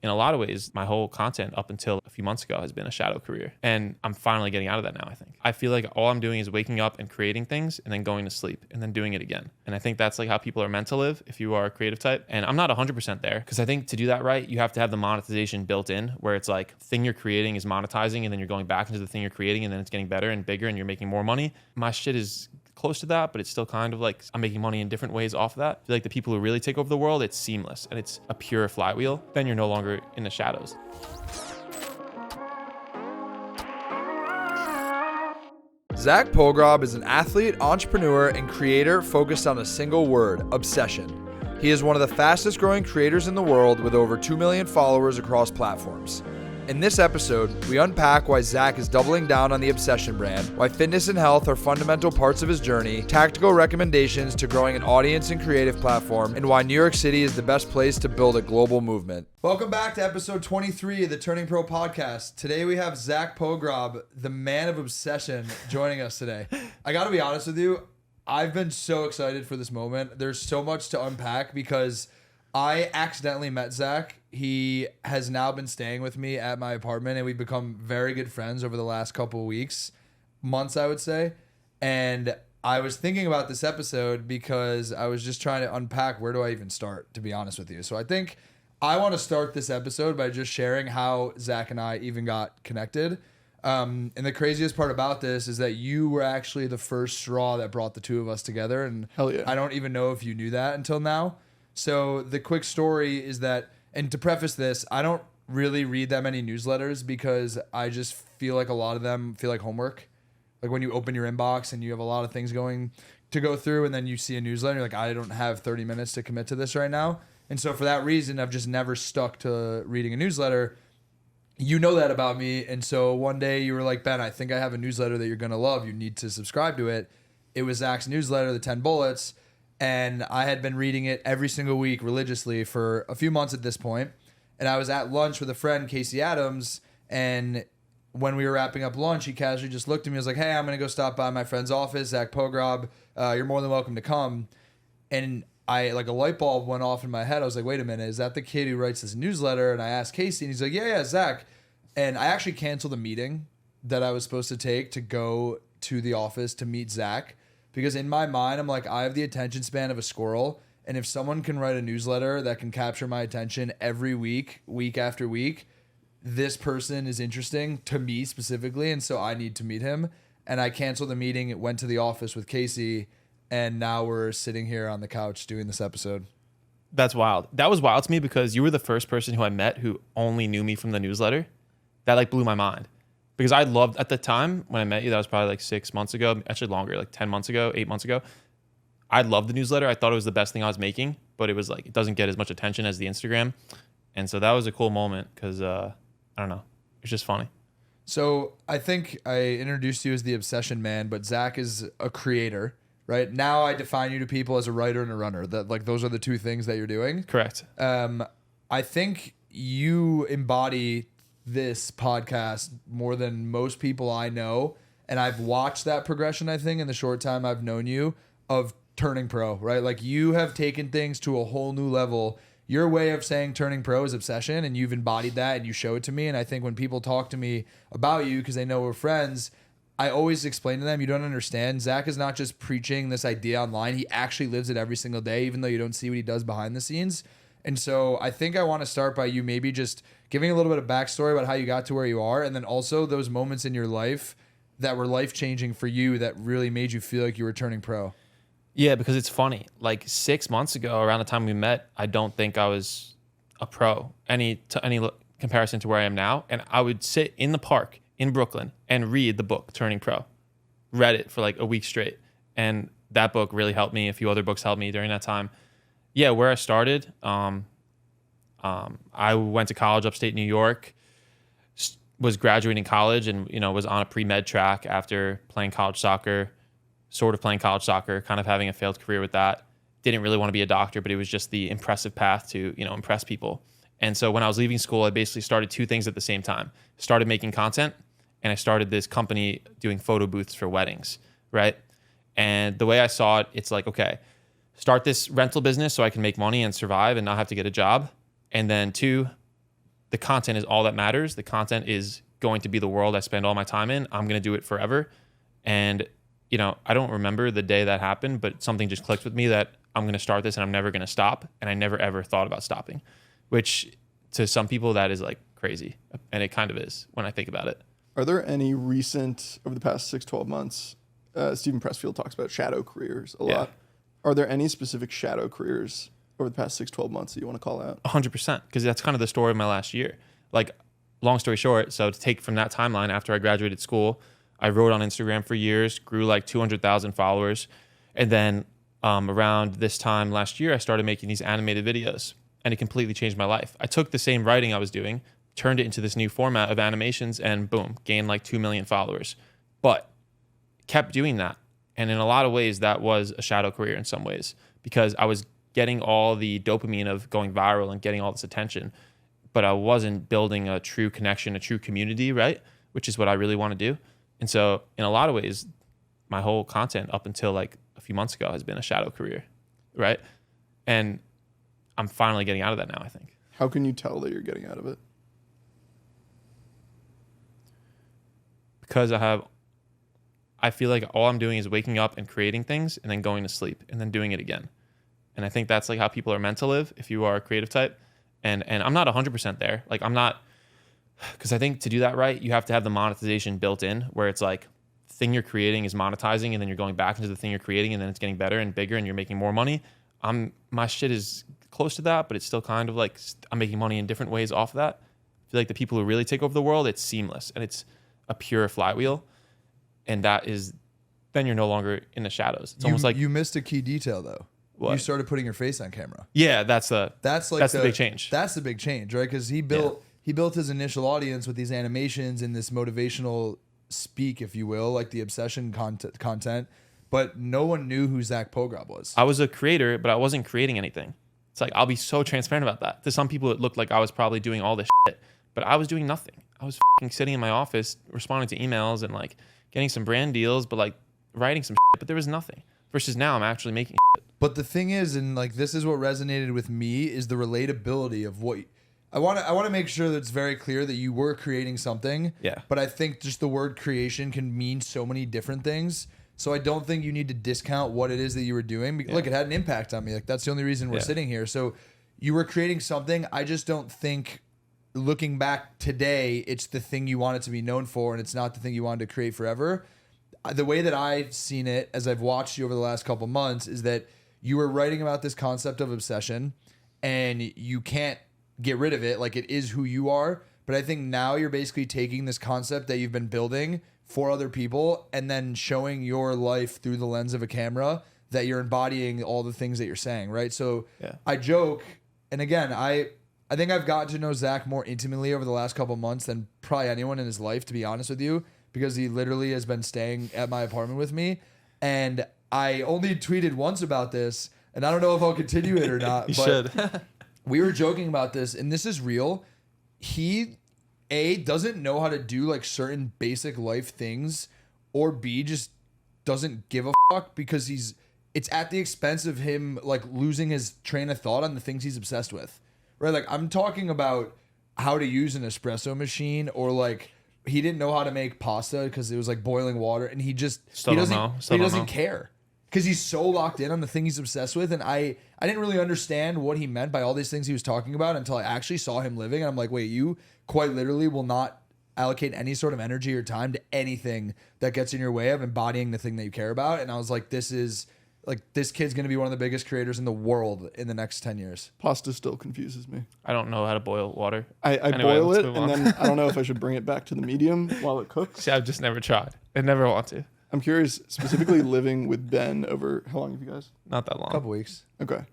In a lot of ways, my whole content up until a few months ago has been a shadow career. And I'm finally getting out of that now, I think. I feel like all I'm doing is waking up and creating things and then going to sleep and then doing it again. And I think that's like how people are meant to live if you are a creative type. And I'm not 100% there because I think to do that right, you have to have the monetization built in where it's like thing you're creating is monetizing and then you're going back into the thing you're creating and then it's getting better and bigger and you're making more money. My shit is close to that, but it's still kind of like I'm making money in different ways off of that. I feel like the people who really take over the world, it's seamless and it's a pure flywheel. Then you're no longer in the shadows. Zach Pogrob is an athlete, entrepreneur, and creator focused on a single word: obsession. He is one of the fastest growing creators in the world with over 2 million followers across platforms. In this episode, we unpack why Zach is doubling down on the obsession brand, why fitness and health are fundamental parts of his journey, tactical recommendations to growing an audience and creative platform, and why New York City is the best place to build a global movement. Welcome back to episode 23 of the Turning Pro podcast. Today we have Zach Pogrob, the man of obsession, joining us today. I gotta be honest with you, I've been so excited for this moment. There's so much to unpack because I accidentally met Zach. He has now been staying with me at my apartment, and we've become very good friends over the last couple of weeks, months, I would say. And I was thinking about this episode because I was just trying to unpack where do I even start, to be honest with you. So I think I want to start this episode by just sharing how Zach and I even got connected. And the craziest part about this is that you were actually the first straw that brought the two of us together. And Hell yeah. I don't even know if you knew that until now. So the quick story is that, and to preface this, I don't really read that many newsletters because I just feel like a lot of them feel like homework. Like when you open your inbox and you have a lot of things going to go through and then you see a newsletter, you're like, I don't have 30 minutes to commit to this right now. And so for that reason, I've just never stuck to reading a newsletter. You know that about me. And so one day you were like, Ben, I think I have a newsletter that you're going to love. You need to subscribe to it. It was Zach's newsletter, the 10 Bullets. And I had been reading it every single week religiously for a few months at this point. And I was at lunch with a friend, Casey Adams. And when we were wrapping up lunch, he casually just looked at me and was like, hey, I'm going to go stop by my friend's office, Zach Pogrob. You're more than welcome to come. And I, like a light bulb went off in my head. I was like, wait a minute, is that the kid who writes this newsletter? And I asked Casey and he's like, yeah, Zach. And I actually canceled a meeting that I was supposed to take to go to the office to meet Zach. Because in my mind, I'm like, I have the attention span of a squirrel. And if someone can write a newsletter that can capture my attention every week, week after week, this person is interesting to me specifically. And so I need to meet him. And I canceled the meeting, went to the office with Casey. And now we're sitting here on the couch doing this episode. That's wild. That was wild to me because you were the first person who I met who only knew me from the newsletter. That like blew my mind. Because I loved, at the time when I met you, that was probably like 6 months ago, actually longer, like 10 months ago, 8 months ago. I loved the newsletter. I thought it was the best thing I was making, but it was like, it doesn't get as much attention as the Instagram. And so that was a cool moment because, I don't know, it's just funny. So I think I introduced you as the obsession man, but Zach is a creator, right? Now I define you to people as a writer and a runner. That like those are the two things that you're doing. Correct. I think you embody this podcast more than most people I know. And I've watched that progression, I think, in the short time I've known you of turning pro, right? Like you have taken things to a whole new level. Your way of saying turning pro is obsession, and you've embodied that and you show it to me. And I think when people talk to me about you, because they know we're friends, I always explain to them, you don't understand. Zach is not just preaching this idea online. He actually lives it every single day, even though you don't see what he does behind the scenes. And so I think I want to start by you maybe just giving a little bit of backstory about how you got to where you are, and then also those moments in your life that were life-changing for you that really made you feel like you were turning pro. Yeah, because it's funny. Like 6 months ago, around the time we met, I don't think I was a pro, any comparison to where I am now. And I would sit in the park in Brooklyn and read the book, Turning Pro. Read it for like a week straight. And that book really helped me. A few other books helped me during that time. Yeah, where I started, I went to college upstate New York, was graduating college and, was on a pre-med track after playing college soccer, kind of having a failed career with that. Didn't really want to be a doctor, but it was just the impressive path to, impress people. And so when I was leaving school, I basically started two things at the same time. Started making content, and I started this company doing photo booths for weddings, right? And the way I saw it, it's like, okay, start this rental business so I can make money and survive and not have to get a job. And then two, the content is all that matters. The content is going to be the world I spend all my time in. I'm going to do it forever. And, I don't remember the day that happened, but something just clicked with me that I'm going to start this and I'm never going to stop. And I never, ever thought about stopping, which to some people that is like crazy. And it kind of is when I think about it. Are there any recent, over the past 6-12 months, Stephen Pressfield talks about shadow careers a lot. Are there any specific shadow careers over the past 6-12 months that you want to call out? 100%, because that's kind of the story of my last year. Like, long story short, so to take from that timeline, after I graduated school, I wrote on Instagram for years, grew like 200,000 followers. And then around this time last year, I started making these animated videos, and it completely changed my life. I took the same writing I was doing, turned it into this new format of animations, and boom, gained like 2 million followers. But kept doing that. And in a lot of ways, that was a shadow career in some ways, because I was getting all the dopamine of going viral and getting all this attention, but I wasn't building a true connection, a true community, right? Which is what I really want to do. And so in a lot of ways, my whole content up until like a few months ago has been a shadow career, right? And I'm finally getting out of that now, I think. How can you tell that you're getting out of it? Because I feel like all I'm doing is waking up and creating things and then going to sleep and then doing it again. And I think that's like how people are meant to live if you are a creative type. And I'm not 100% there. Like I'm not, because I think to do that right, you have to have the monetization built in where it's like the thing you're creating is monetizing and then you're going back into the thing you're creating and then it's getting better and bigger and you're making more money. My shit is close to that, but it's still kind of like I'm making money in different ways off of that. I feel like the people who really take over the world, it's seamless and it's a pure flywheel. And that is, then you're no longer in the shadows. It's almost like you missed a key detail though. What? You started putting your face on camera. Yeah, that's the big change. That's the big change, right? Because he built his initial audience with these animations and this motivational speak, if you will, like the obsession content. But no one knew who Zach Pogrob was. I was a creator, but I wasn't creating anything. It's like I'll be so transparent about that. To some people, it looked like I was probably doing all this shit, but I was doing nothing. I was sitting in my office responding to emails and like getting some brand deals, but like writing some shit, but there was nothing. Versus now I'm actually making shit. But the thing is, and like this is what resonated with me, is the relatability of what I want to make sure that it's very clear that you were creating something. Yeah. But I think just the word creation can mean so many different things. So I don't think you need to discount what it is that you were doing. Look, it had an impact on me. Like that's the only reason we're sitting here. So you were creating something. I just don't think, looking back today, it's the thing you want it to be known for, and it's not the thing you wanted to create forever. The way that I've seen it, as I've watched you over the last couple months, is that you were writing about this concept of obsession, and you can't get rid of it. Like it is who you are. But I think now you're basically taking this concept that you've been building for other people and then showing your life through the lens of a camera, that you're embodying all the things that you're saying, right? So I joke, and again, I think I've gotten to know Zach more intimately over the last couple months than probably anyone in his life, to be honest with you, because he literally has been staying at my apartment with me. And I only tweeted once about this, and I don't know if I'll continue it or not. You but should. We were joking about this, and this is real. He, A, doesn't know how to do like certain basic life things, or B, just doesn't give a fuck because it's at the expense of him like losing his train of thought on the things he's obsessed with. Right? Like I'm talking about how to use an espresso machine, or like he didn't know how to make pasta because it was like boiling water, and he doesn't care because he's so locked in on the thing he's obsessed with. And I didn't really understand what he meant by all these things he was talking about until I actually saw him living, and I'm like, wait, you quite literally will not allocate any sort of energy or time to anything that gets in your way of embodying the thing that you care about. And I was like, this kid's going to be one of the biggest creators in the world in the next 10 years. Pasta still confuses me. I don't know how to boil water. I boil it, and then I don't know if I should bring it back to the medium while it cooks. See, I've just never tried. I never want to. I'm curious, specifically living with Ben over, how long have you guys? Not that long. A couple weeks. Okay.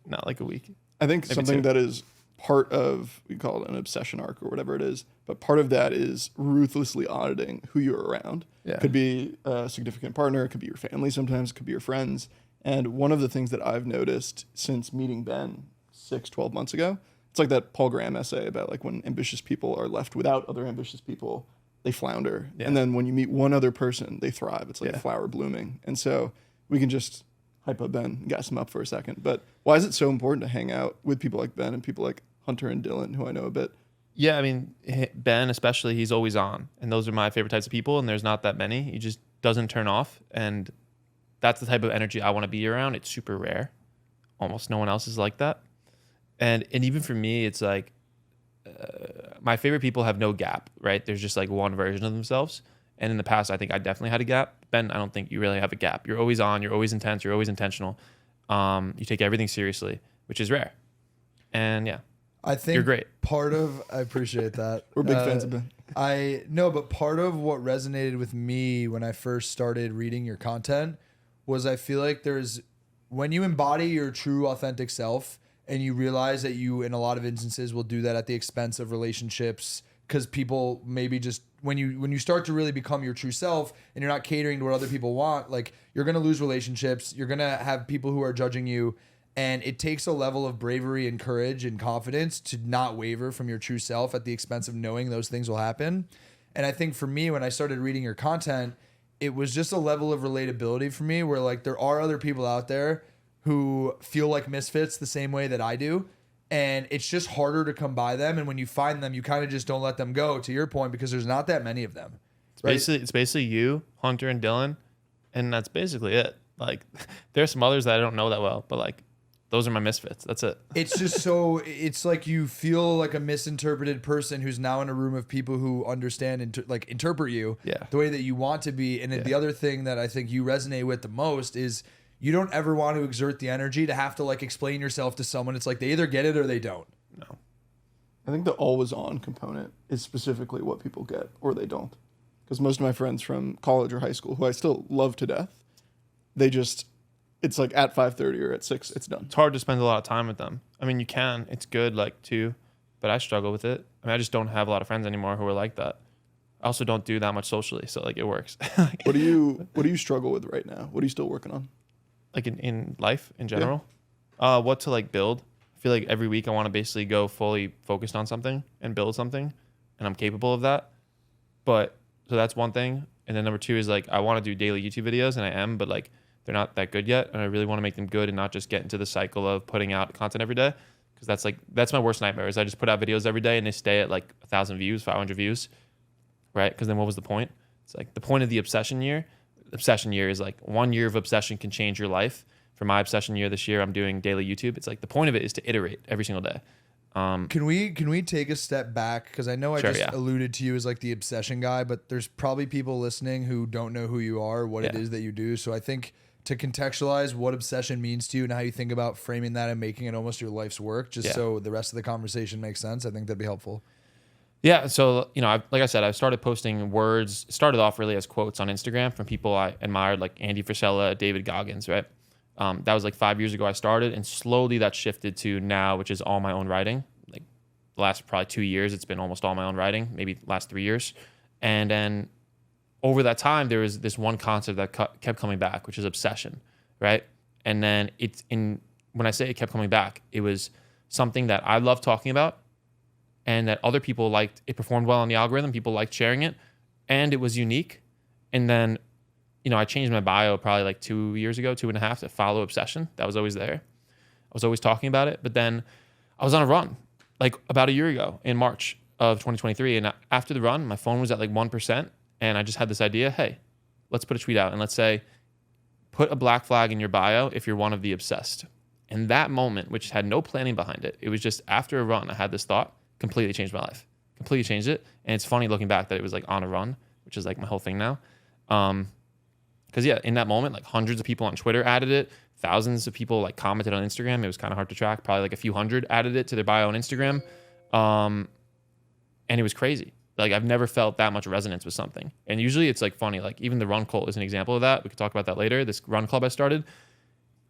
Not like a week. I think Maybe something 2. that is part of, we call it an obsession arc or whatever it is, but part of that is ruthlessly auditing who you're around. Yeah. Could be a significant partner, it could be your family sometimes, it could be your friends. And one of the things that I've noticed since meeting Ben 12 months ago, it's like that Paul Graham essay about like when ambitious people are left without other ambitious people, they flounder. Yeah. And then when you meet one other person, they thrive. It's like a flower blooming. And so we can just hype up Ben and gas him up for a second. But why is it so important to hang out with people like Ben and people like Hunter and Dylan, who I know a bit? Yeah, I mean, Ben especially, he's always on, and those are my favorite types of people. And there's not that many. He just doesn't turn off, and that's the type of energy I want to be around. It's super rare. Almost no one else is like that. And even for me, it's like my favorite people have no gap, right? There's just like one version of themselves. And in the past, I think I definitely had a gap. Ben, I don't think you really have a gap. You're always on. You're always intense. You're always intentional. You take everything seriously, which is rare. And yeah, I think you're great. I appreciate that. We're big fans of Ben. But part of what resonated with me when I first started reading your content was I feel like when you embody your true authentic self and you realize that you, in a lot of instances, will do that at the expense of relationships, because people maybe just, when you start to really become your true self and you're not catering to what other people want, like, you're going to lose relationships. You're going to have people who are judging you. And it takes a level of bravery and courage and confidence to not waver from your true self at the expense of knowing those things will happen. And I think for me, when I started reading your content, it was just a level of relatability for me where, like, there are other people out there who feel like misfits the same way that I do. And it's just harder to come by them. And when you find them, you kind of just don't let them go, to your point, because there's not that many of them. Right? It's basically you, Hunter, and Dylan. And that's basically it. Like, there's some others that I don't know that well, but like, those are my misfits. That's it. It's just it's like you feel like a misinterpreted person who's now in a room of people who understand and interpret you the way that you want to be. And the other thing that I think you resonate with the most is you don't ever want to exert the energy to have to like explain yourself to someone. It's like they either get it or they don't. No. I think the always on component is specifically what people get or they don't. Because most of my friends from college or high school, who I still love to death, it's like at 5:30 or at 6, it's done. It's hard to spend a lot of time with them. I mean, you can. It's good, like, too. But I struggle with it. I mean, I just don't have a lot of friends anymore who are like that. I also don't do that much socially, so, like, it works. What do you struggle with right now? What are you still working on? Like, in life, in general? Yeah. What to, like, build. I feel like every week I want to basically go fully focused on something and build something. And I'm capable of that. But, so that's one thing. And then number 2 is, like, I want to do daily YouTube videos, and I am, but, like, they're not that good yet, and I really want to make them good and not just get into the cycle of putting out content every day, because that's my worst nightmare. Is I just put out videos every day and they stay at like 1,000 views, 500 views, right? Because then what was the point? It's like the point of the obsession year. Obsession year is like 1 year of obsession can change your life. For my obsession year this year, I'm doing daily YouTube. It's like the point of it is to iterate every single day. Can we take a step back? Because I know I alluded to you as like the obsession guy, but there's probably people listening who don't know who you are, what it is that you do. So I think, to contextualize what obsession means to you and how you think about framing that and making it almost your life's work, just so the rest of the conversation makes sense, I think that'd be helpful. Yeah. So, like I said, I started posting words, started off really as quotes on Instagram from people I admired, like Andy Frisella, David Goggins, right? That was like 5 years ago I started, and slowly that shifted to now, which is all my own writing. Like the last probably 2 years, it's been almost all my own writing, maybe last 3 years. And then over that time, there was this one concept that kept coming back, which is obsession, right? And then when I say it kept coming back, it was something that I love talking about and that other people liked. It performed well on the algorithm. People liked sharing it, and it was unique. And then, I changed my bio probably like 2 years ago, 2.5, to follow obsession. That was always there. I was always talking about it. But then I was on a run like about a year ago in March of 2023. And after the run, my phone was at like 1%. And I just had this idea, hey, let's put a tweet out and let's say, put a black flag in your bio if you're one of the obsessed. And that moment, which had no planning behind it, it was just after a run, I had this thought, completely changed my life. Completely changed it. And it's funny looking back that it was like on a run, which is like my whole thing now. Because in that moment, like hundreds of people on Twitter added it. Thousands of people like commented on Instagram. It was kind of hard to track. Probably like a few hundred added it to their bio on Instagram. And it was crazy. Like, I've never felt that much resonance with something. And usually it's like funny, like even the run cult is an example of that. We could talk about that later. This run club I started,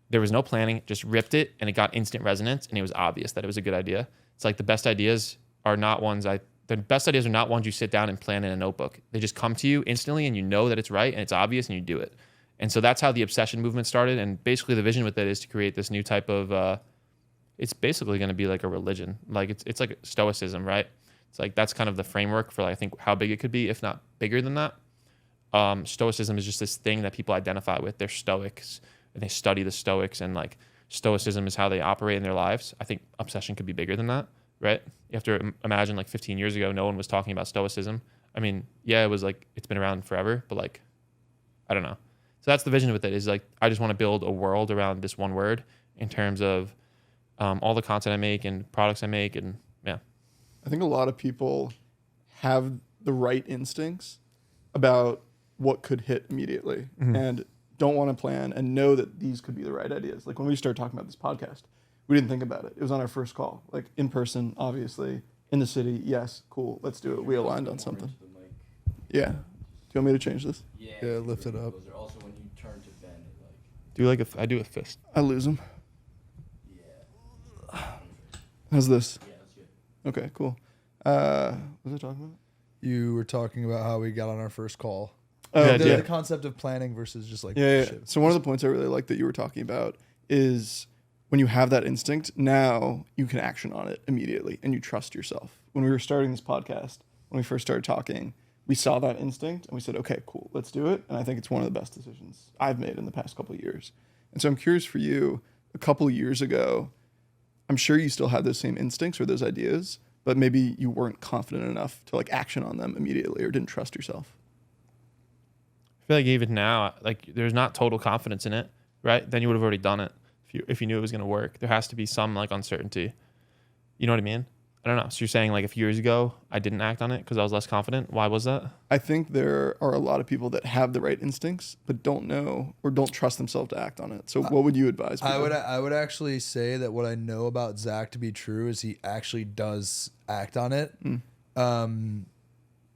there was no planning, just ripped it and it got instant resonance, and it was obvious that it was a good idea. It's like the best ideas are not ones you sit down and plan in a notebook. They just come to you instantly, and you know that it's right and it's obvious, and you do it. And so that's how the obsession movement started. And basically the vision with it is to create this new type of, it's basically going to be like a religion. Like it's like stoicism, right? It's like that's kind of the framework for, like, I think how big it could be, if not bigger than that. Stoicism is just this thing that people identify with. They're stoics, and they study the stoics, and like stoicism is how they operate in their lives. I think obsession could be bigger than that, right? You have to imagine like 15 years ago, no one was talking about stoicism. I mean, yeah, it was like, it's been around forever, but like, I don't know. So that's the vision with it, is like, I just want to build a world around this one word in terms of all the content I make and products I make. And yeah. I think a lot of people have the right instincts about what could hit immediately and don't want to plan and know that these could be the right ideas. Like when we started talking about this podcast, we didn't think about it. It was on our first call, like in person, obviously, in the city. Yes, cool, let's do it. We aligned on something. Yeah. Do you want me to change this? Yeah, lift it up. Also, when you turn to Ben, it like. Do like I do a fist. I lose them. Yeah. How's this? Yeah, that's good. Okay, cool. What was I talking about? You were talking about how we got on our first call. Oh, The concept of planning versus just like Yeah. shit. So one of the points I really like that you were talking about is when you have that instinct, now you can action on it immediately and you trust yourself. When we were starting this podcast, when we first started talking, we saw that instinct and we said, okay, cool, let's do it. And I think it's one of the best decisions I've made in the past couple of years. And so I'm curious for you, a couple of years ago, I'm sure you still had those same instincts or those ideas, but maybe you weren't confident enough to like action on them immediately or didn't trust yourself. I feel like even now, like there's not total confidence in it, right? Then you would have already done it if you knew it was going to work. There has to be some like uncertainty. You know what I mean? I don't know. So you're saying like a few years ago, I didn't act on it because I was less confident. Why was that? I think there are a lot of people that have the right instincts, but don't know or don't trust themselves to act on it. So what would you advise people? I would actually say that what I know about Zach to be true is he actually does act on it.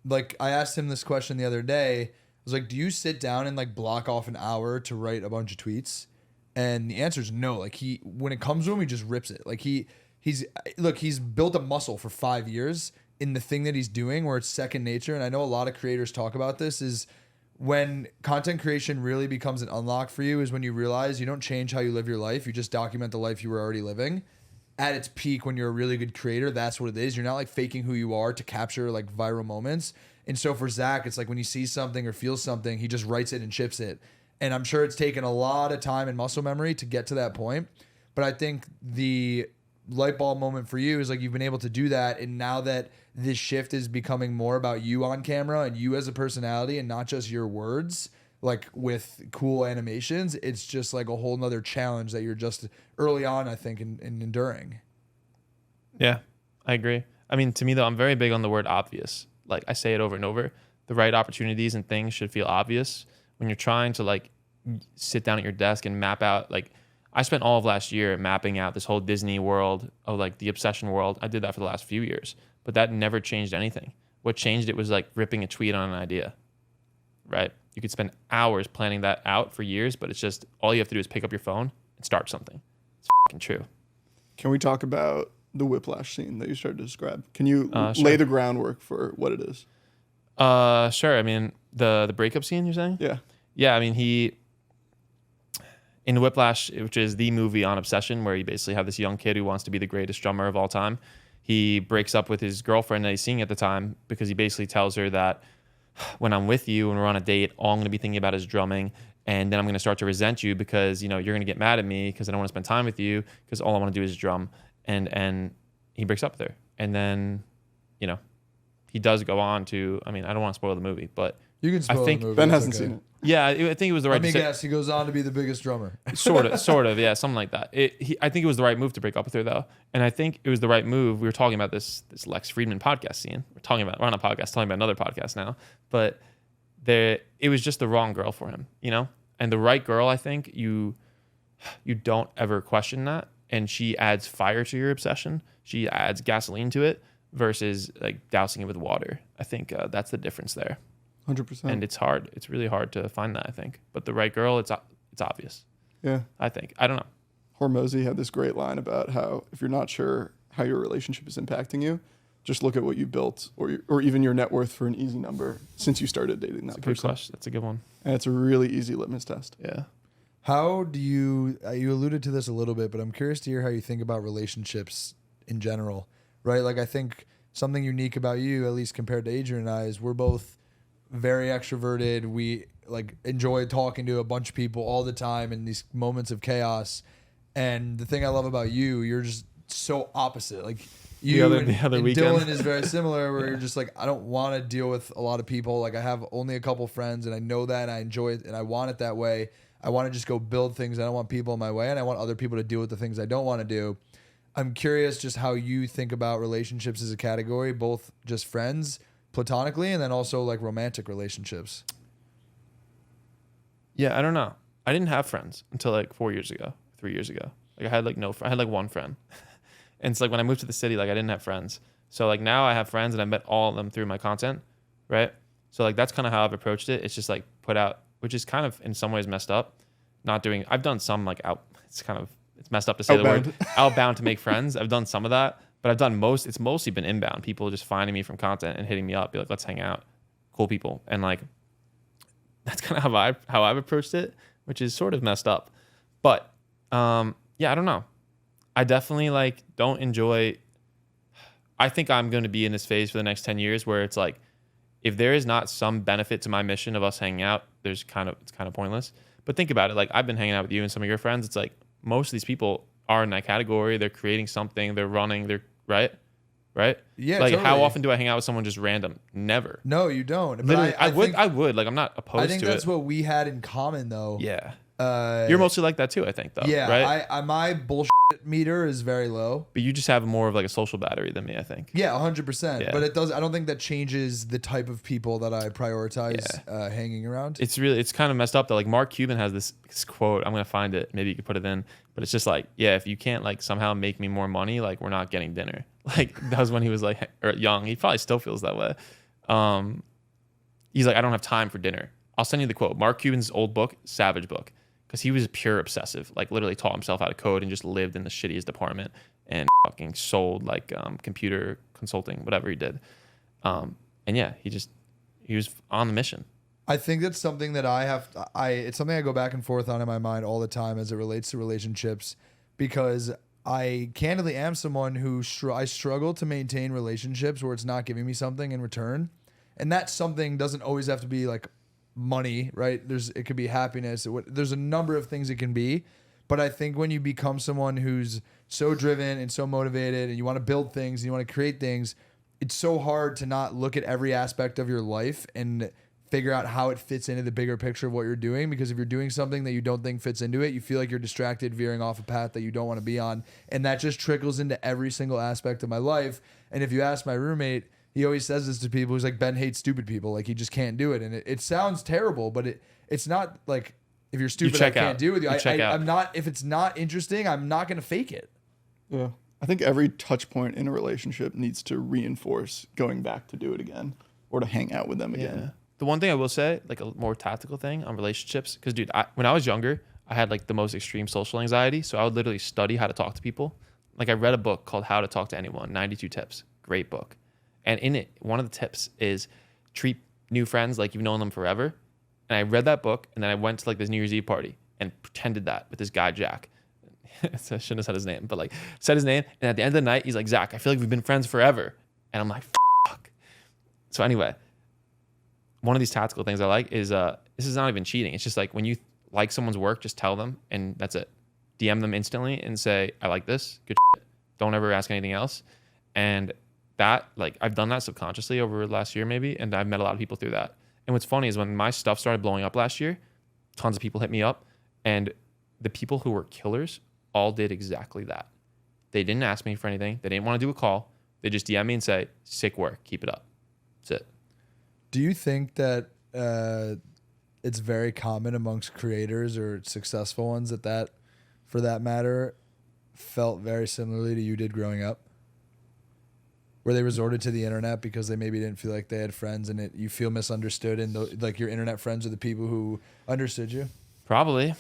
Like I asked him this question the other day. I was like, do you sit down and like block off an hour to write a bunch of tweets? And the answer is no. Like when it comes to him, he just rips it. Like he's built a muscle for 5 years in the thing that he's doing where it's second nature. And I know a lot of creators talk about this is when content creation really becomes an unlock for you is when you realize you don't change how you live your life. You just document the life you were already living. At its peak, when you're a really good creator, that's what it is. You're not like faking who you are to capture like viral moments. And so for Zach, it's like when he sees something or feels something, he just writes it and ships it. And I'm sure it's taken a lot of time and muscle memory to get to that point. But I think the light bulb moment for you is like you've been able to do that. And now that this shift is becoming more about you on camera and you as a personality and not just your words, like with cool animations, it's just like a whole nother challenge that you're just early on, I think, in enduring. Yeah, I agree. I mean, to me though, I'm very big on the word obvious. Like I say it over and over. The right opportunities and things should feel obvious. When you're trying to like sit down at your desk and map out, like I spent all of last year mapping out this whole Disney world of like the obsession world. I did that for the last few years, but that never changed anything. What changed it was like ripping a tweet on an idea, right? You could spend hours planning that out for years, but it's just all you have to do is pick up your phone and start something. It's fucking true. Can we talk about the whiplash scene that you started to describe? Can you Sure. lay the groundwork for what it is? Sure. I mean, the breakup scene you're saying? Yeah. Yeah, I mean, in Whiplash, which is the movie on obsession, where you basically have this young kid who wants to be the greatest drummer of all time. He breaks up with his girlfriend that he's seeing at the time because he basically tells her that when I'm with you and we're on a date, all I'm going to be thinking about is drumming. And then I'm going to start to resent you because, you know, you're going to get mad at me because I don't want to spend time with you because all I want to do is drum. And he breaks up with her. And then, you know, he does go on to, I mean, I don't want to spoil the movie, but You can spoil I think the movie. Ben it's hasn't okay. seen it. yeah, I think it was the right Let me decision. guess. He goes on to be the biggest drummer. sort of, yeah, something like that. I think it was the right move to break up with her, though, and I think it was the right move. We were talking about this Lex Friedman podcast scene. We're on a podcast, talking about another podcast now, but it was just the wrong girl for him, you know. And the right girl, I think you don't ever question that, and she adds fire to your obsession. She adds gasoline to it versus like dousing it with water. I think that's the difference there. 100%. And it's hard. It's really hard to find that, I think. But the right girl, it's obvious. Yeah. I think. I don't know. Hormozy had this great line about how if you're not sure how your relationship is impacting you, just look at what you built or even your net worth for an easy number since you started dating that That's a person. good question. That's a good one. And it's a really easy litmus test. Yeah. How do you alluded to this a little bit, but I'm curious to hear how you think about relationships in general, right? Like I think something unique about you, at least compared to Adrian and I, is we're both very extroverted. We like enjoy talking to a bunch of people all the time in these moments of chaos. And the thing I love about you, you're just so opposite. Like You other and weekend. Dylan is very similar, where you're just like, I don't want to deal with a lot of people. Like I have only a couple friends, and I know that, and I enjoy it, and I want it that way. I want to just go build things. I don't want people in my way, and I want other people to deal with the things I don't want to do. I'm curious just how you think about relationships as a category, both just friends, platonically, and then also like romantic relationships. Yeah, I don't know. I didn't have friends until like 4 years ago, 3 years ago. Like I had like I had like one friend. And it's like when I moved to the city, like I didn't have friends. So like now I have friends and I met all of them through my content, right? So like that's kind of how I've approached it. It's just like put out, which is kind of in some ways messed up. I've done some like it's messed up to say Outbound. the word outbound to make friends. I've done some of that, but it's mostly been inbound. People just finding me from content and hitting me up, be like, let's hang out. Cool people. And like, that's kind of how I've approached it, which is sort of messed up. But yeah, I don't know. I definitely like don't enjoy. I think I'm going to be in this phase for the next 10 years where it's like, if there is not some benefit to my mission of us hanging out, it's kind of pointless. But think about it. Like I've been hanging out with you and some of your friends. It's like most of these people are in that category. They're creating something. They're running. They're right. Yeah. Like totally. how often do I hang out with someone just random? Never. No, you don't. But Literally, I think, would. Like I'm not opposed I think to that's it. what we had in common, though. Yeah. Uh, You're mostly like that too, I think, though. yeah. Right. My bullshit meter is very low. But you just have more of like a social battery than me, I think. Yeah, 100%. Yeah. But it does. I don't think that changes the type of people that I prioritize hanging around. It's kind of messed up though. Like Mark Cuban has this quote. I'm gonna find it. Maybe you could put it in. But it's just like, yeah, if you can't like somehow make me more money, like we're not getting dinner. Like that was when he was like young. He probably still feels that way. He's like, I don't have time for dinner. I'll send you the quote. Mark Cuban's old book, Savage book, because he was pure obsessive. Like literally taught himself how to code and just lived in the shittiest department and fucking sold like computer consulting, whatever he did. And yeah, he was on the mission. I think that's something that it's something I go back and forth on in my mind all the time as it relates to relationships, because I candidly am someone who I struggle to maintain relationships where it's not giving me something in return. And that something doesn't always have to be like money, right? It could be happiness. There's a number of things it can be. But I think when you become someone who's so driven and so motivated and you want to build things and you want to create things, it's so hard to not look at every aspect of your life and figure out how it fits into the bigger picture of what you're doing. Because if you're doing something that you don't think fits into it, you feel like you're distracted, veering off a path that you don't want to be on. And that just trickles into every single aspect of my life. And if you ask my roommate, he always says this to people. He's like, Ben hates stupid people. Like he just can't do it. And it sounds terrible, but it's not like if you're stupid, I can't do it with you. I'm not, if it's not interesting, I'm not going to fake it. Yeah. I think every touch point in a relationship needs to reinforce going back to do it again or to hang out with them again. Yeah. The one thing I will say, like a more tactical thing on relationships, because dude, when I was younger, I had like the most extreme social anxiety. So I would literally study how to talk to people. Like I read a book called How to Talk to Anyone, 92 Tips. Great book. And in it, one of the tips is treat new friends like you've known them forever. And I read that book and then I went to like this New Year's Eve party and pretended that with this guy, Jack. So I shouldn't have said his name, but like said his name. And at the end of the night, he's like, Zach, I feel like we've been friends forever. And I'm like, fuck. So anyway, one of these tactical things I like is this is not even cheating. It's just like when you like someone's work, just tell them and that's it. DM them instantly and say, I like this. Good shit. Don't ever ask anything else. And that, like, I've done that subconsciously over the last year maybe, and I've met a lot of people through that. And what's funny is when my stuff started blowing up last year, tons of people hit me up, and the people who were killers all did exactly that. They didn't ask me for anything. They didn't want to do a call. They just DM me and say, sick work, keep it up. That's it. Do you think that it's very common amongst creators or successful ones that for that matter, felt very similarly to you did growing up? Where they resorted to the internet because they maybe didn't feel like they had friends, and you feel misunderstood, and like your internet friends are the people who understood you? Probably.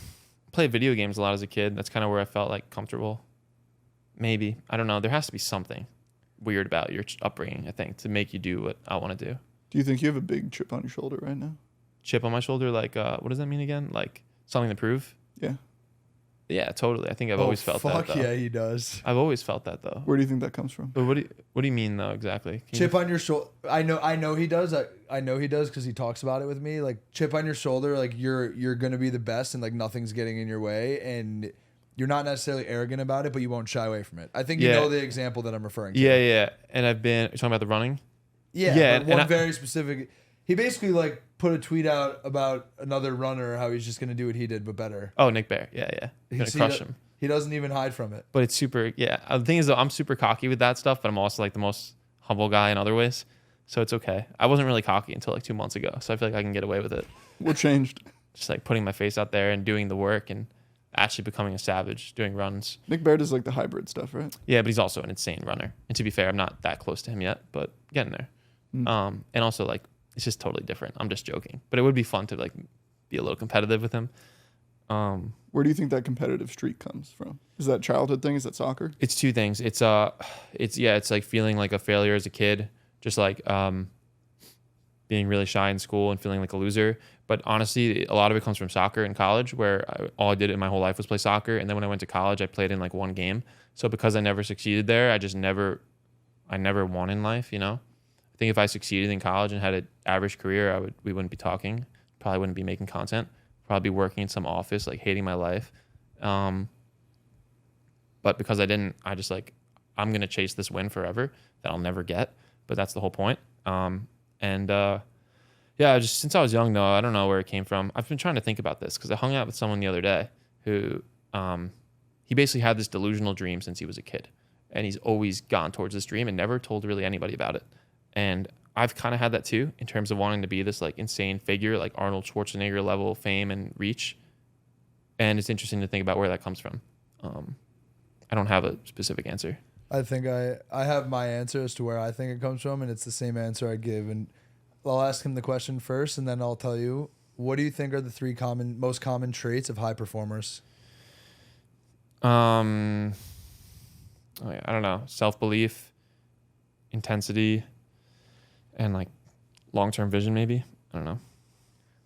Played video games a lot as a kid. That's kind of where I felt like comfortable. Maybe. I don't know. There has to be something weird about your upbringing, I think, to make you do what I want to do. Do you think you have a big chip on your shoulder right now? Chip on my shoulder, like, what does that mean again? Like something to prove? Yeah. Yeah, totally. I think I've always felt that. Fuck Though. yeah, he does. I've always felt that though. Where do you think that comes from? But what do you mean though exactly? Chip on your shoulder. I know he does. I know he does because he talks about it with me. Like chip on your shoulder, like you're gonna be the best, and like nothing's getting in your way, and you're not necessarily arrogant about it, but you won't shy away from it. I think you Yeah. know the example that I'm referring to. Yeah. And I've been you're talking about the running. Yeah, Yeah, but and one very specific. He basically like put a tweet out about another runner, how he's just gonna do what he did but better. Oh, Nick Bear. Yeah. Gonna He- crush him. He doesn't even hide from it. But it's super. Yeah. The thing is though, I'm super cocky with that stuff, but I'm also like the most humble guy in other ways. So it's okay. I wasn't really cocky until like 2 months ago, so I feel like I can get away with it. What changed? Just like putting my face out there and doing the work and actually becoming a savage, doing runs. Nick Baird is like the hybrid stuff, right? Yeah, but he's also an insane runner. And to be fair, I'm not that close to him yet, but getting there. And also like it's just totally different. I'm just joking, but it would be fun to like be a little competitive with him. Where do you think that competitive streak comes from? Is that childhood thing? Is that soccer? It's two things. It's like feeling like a failure as a kid, just like being really shy in school and feeling like a loser. But honestly, a lot of it comes from soccer in college, where all I did in my whole life was play soccer. And then when I went to college, I played in like one game. So because I never succeeded there, I never won in life, you know? I think if I succeeded in college and had an average career, we wouldn't be talking, probably wouldn't be making content, probably be working in some office, like hating my life. But because I didn't, I just like, I'm going to chase this win forever that I'll never get. But that's the whole point. Yeah, just since I was young, though, I don't know where it came from. I've been trying to think about this because I hung out with someone the other day who, he basically had this delusional dream since he was a kid. And he's always gone towards this dream and never told really anybody about it. And I've kind of had that too, in terms of wanting to be this like insane figure, like Arnold Schwarzenegger level fame and reach. And it's interesting to think about where that comes from. I don't have a specific answer. I think I have my answer as to where I think it comes from, and it's the same answer I give. And I'll ask him the question first, and then I'll tell you. What do you think are the three most common traits of high performers? I don't know. Self-belief, intensity, and like long-term vision, maybe. I don't know.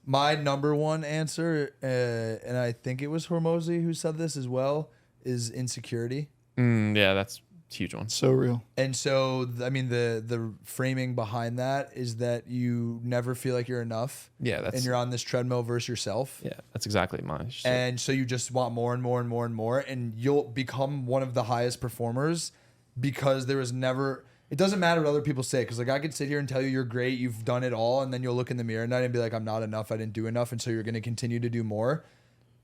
My number one answer, and I think it was Hormozy who said this as well, is insecurity. Yeah, that's a huge one. So real. And so, I mean, the framing behind that is that you never feel like you're enough. Yeah, and you're on this treadmill versus yourself. Yeah, that's exactly mine. And so you just want more and more and more and more, and you'll become one of the highest performers because there is never. It doesn't matter what other people say, because like I could sit here and tell you you're great, you've done it all, and then you'll look in the mirror at night and be like, I'm not enough, I didn't do enough, and so you're going to continue to do more.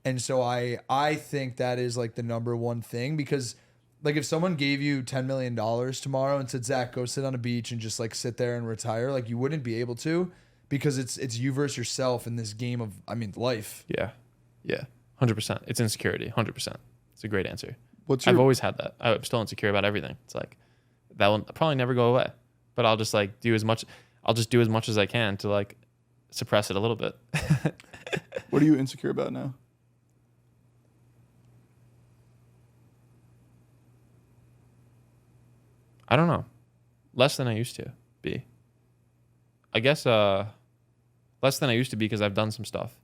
And so I think that is like the number one thing, because like if someone gave you $10 million tomorrow and said, Zach, go sit on a beach and just like sit there and retire, like you wouldn't be able to, because it's you versus yourself in this game of, I mean, life. Yeah. 100%. It's insecurity. 100%. It's a great answer. I've always had that. I'm still insecure about everything. It's like that will probably never go away, but I'll just like do as much as I can to like suppress it a little bit. What are you insecure about now? I don't know. Less than I used to be. I guess less than I used to be because I've done some stuff.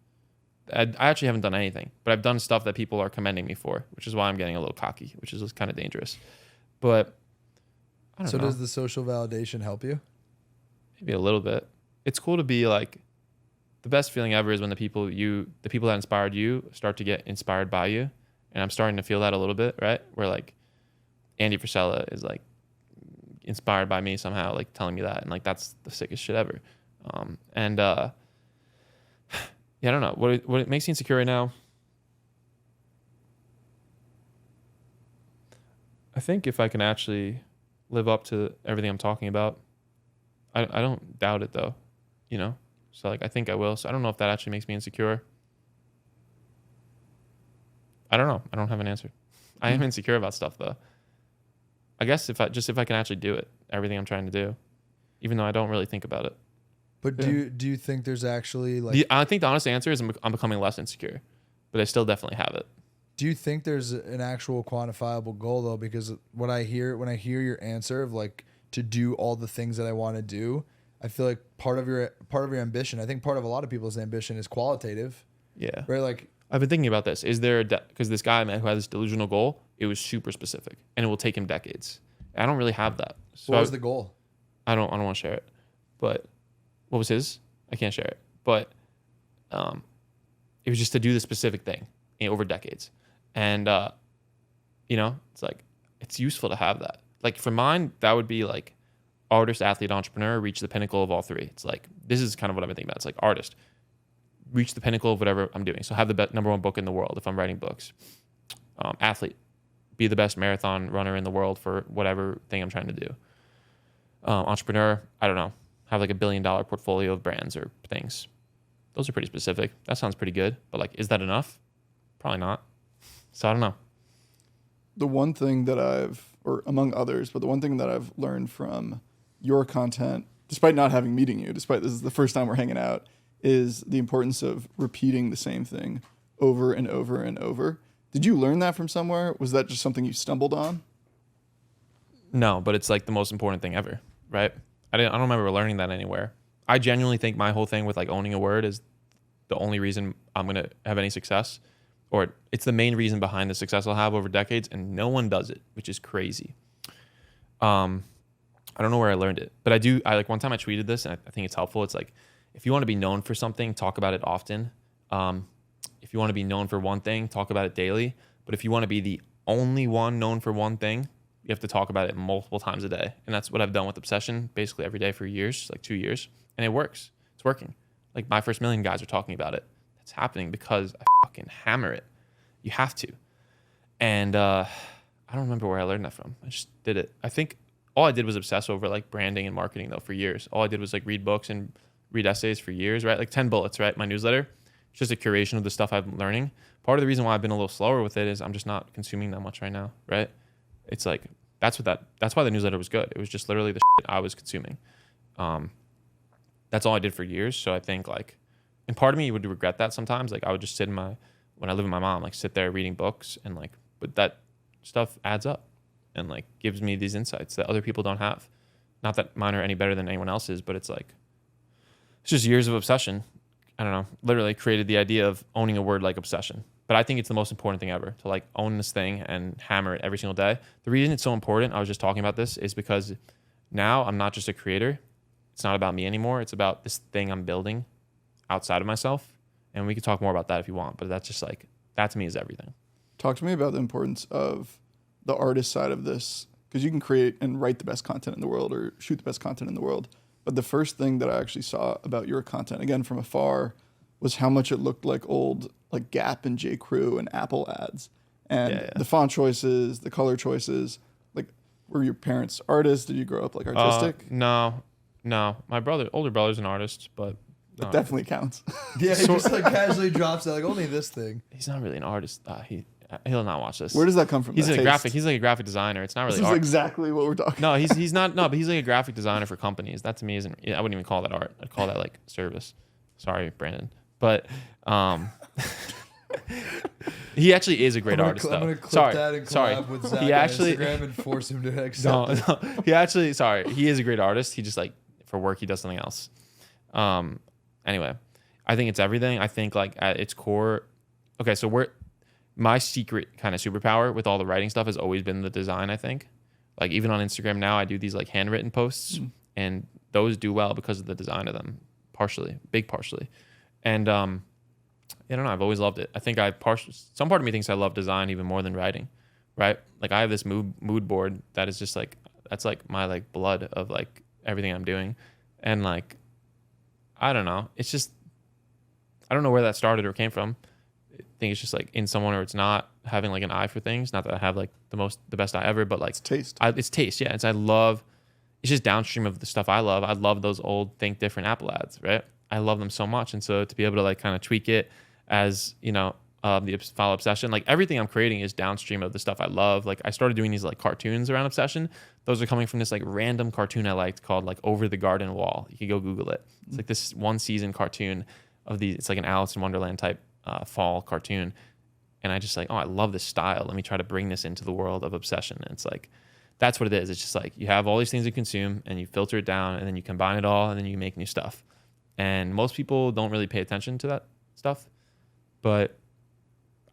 I actually haven't done anything, but I've done stuff that people are commending me for, which is why I'm getting a little cocky, which is kind of dangerous. But I don't know. So does the social validation help you? Maybe a little bit. It's cool to be like, the best feeling ever is when the people that inspired you start to get inspired by you. And I'm starting to feel that a little bit, right? Where like Andy Frisella is like inspired by me somehow, like telling me that, and like that's the sickest shit ever. Yeah, I don't know what it makes me insecure right now. I think if I can actually live up to everything I'm talking about, I don't doubt it though, you know. So like I think I will. So I don't know if that actually makes me insecure. I don't know. I don't have an answer. I am insecure about stuff though. I guess if I can actually do it, everything I'm trying to do, even though I don't really think about it. But do you think there's actually like... I think the honest answer is I'm becoming less insecure, but I still definitely have it. Do you think there's an actual quantifiable goal though? Because when I hear your answer of like to do all the things that I want to do, I feel like part of your ambition, I think part of a lot of people's ambition is qualitative. Yeah. Right? Like I've been thinking about this. Is there because this guy, man, who has this delusional goal, it was super specific and it will take him decades. I don't really have that. So what was the goal? I don't want to share it. But what was his? I can't share it. But it was just to do the specific thing over decades. And You know, it's like, it's useful to have that. Like for mine, that would be like artist, athlete, entrepreneur, reach the pinnacle of all three. It's like, this is kind of what I've been thinking about. It's like artist, reach the pinnacle of whatever I'm doing. So have the number one book in the world if I'm writing books. Athlete, be the best marathon runner in the world for whatever thing I'm trying to do. Entrepreneur, I don't know, have like $1 billion portfolio of brands or things. Those are pretty specific. That sounds pretty good. But like, is that enough? Probably not. So I don't know. The one thing that or among others, but the one thing that I've learned from your content, despite not having meeting you, despite this is the first time we're hanging out, is the importance of repeating the same thing over and over and over. Did you learn that from somewhere? Was that just something you stumbled on? No, but it's like the most important thing ever, right? I don't remember learning that anywhere. I genuinely think my whole thing with like owning a word is the only reason I'm going to have any success, or it's the main reason behind the success I'll have over decades, and no one does it, which is crazy. I don't know where I learned it, but I like one time I tweeted this, and I think it's helpful. It's like, if you want to be known for something, talk about it often. If you want to be known for one thing, talk about it daily. But if you want to be the only one known for one thing, you have to talk about it multiple times a day. And that's what I've done with Obsession basically every day for years, like 2 years. And it works. It's working. Like my first million guys are talking about it. That's happening because I fucking hammer it. You have to. And I don't remember where I learned that from. I just did it. I think all I did was obsess over like branding and marketing though for years. All I did was like read books and read essays for years, right? Like 10 bullets, right? My newsletter. It's just a curation of the stuff I'm learning. Part of the reason why I've been a little slower with it is I'm just not consuming that much right now, right? It's like, that's why the newsletter was good. It was just literally the shit I was consuming. That's all I did for years. So I think like, and part of me would regret that sometimes. Like I would just when I live with my mom, like sit there reading books and like, but that stuff adds up and like gives me these insights that other people don't have. Not that mine are any better than anyone else's, but it's like, it's just years of obsession. I don't know, literally created the idea of owning a word like obsession. But I think it's the most important thing ever to like own this thing and hammer it every single day. The reason it's so important, I was just talking about this, is because now I'm not just a creator. It's not about me anymore. It's about this thing I'm building outside of myself. And we can talk more about that if you want, but that's just like, that to me is everything. Talk to me about the importance of the artist side of this, because you can create and write the best content in the world or shoot the best content in the world. But the first thing that I actually saw about your content, again from afar, was how much it looked like old like Gap and J. Crew and Apple ads. And the font choices, the color choices. Like, were your parents artists? Did you grow up like artistic? No. My older brother's an artist, but That definitely counts. Yeah, he just like casually drops it, like only this thing. he's not really an artist. He'll not watch this. Where does that come from? He's that a taste? He's like a graphic designer. It's not really This is art. exactly what we're talking. No, he's not. No, but he's like a graphic designer for companies. That to me isn't. I wouldn't even call that art. I'd call that like service. Sorry, Brandon. But he actually is a great artist. I'm gonna Though. clip that and collab with Zach He actually on Instagram and force him to accept no. He actually. Sorry, he is a great artist. He just like for work he does something else. Anyway, I think it's everything. I think like at its core. Okay, so my secret kind of superpower with all the writing stuff has always been the design, I think. Like even on Instagram now, I do these like handwritten posts and those do well because of the design of them, partially. And I don't know, I've always loved it. I think some part of me thinks I love design even more than writing, right? Like I have this mood board that is just like, that's like my like blood of like everything I'm doing. And like, I don't know, it's just, I don't know where that started or came from. I think it's just like in someone, or it's not having like an eye for things. Not that I have like the best eye ever, but like It's taste. It's taste. Yeah. It's just downstream of the stuff I love. I love those old Think Different Apple ads, right? I love them so much. And so to be able to like kind of tweak it as, the Follow Obsession, like everything I'm creating is downstream of the stuff I love. Like I started doing these like cartoons around Obsession. Those are coming from this like random cartoon I liked called like Over the Garden Wall. You can go Google it. It's like this 1 season cartoon it's like an Alice in Wonderland type fall cartoon. And I just like, oh, I love this style. Let me try to bring this into the world of Obsession. And it's like, that's what it is. It's just like you have all these things you consume and you filter it down and then you combine it all and then you make new stuff. And most people don't really pay attention to that stuff. But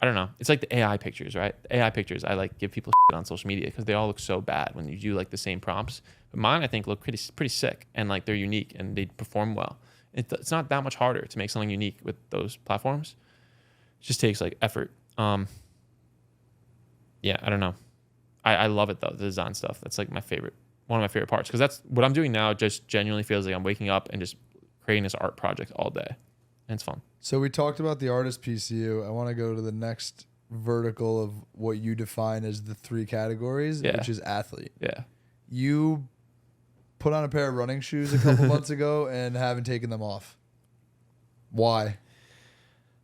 I don't know. It's like the AI pictures, right? The AI pictures, I like give people shit on social media because they all look so bad when you do like the same prompts. But mine, I think, look pretty sick and like they're unique and they perform well. It's not that much harder to make something unique with those platforms. It just takes like effort. Yeah, I don't know. I love it though, the design stuff. That's like one of my favorite parts, because that's what I'm doing now. Just genuinely feels like I'm waking up and just creating this art project all day, and it's fun. So we talked about the artist PCU. I want to go to the next vertical of what you define as the 3 categories, Yeah. which is athlete. Yeah. You put on a pair of running shoes a couple months ago and haven't taken them off. Why?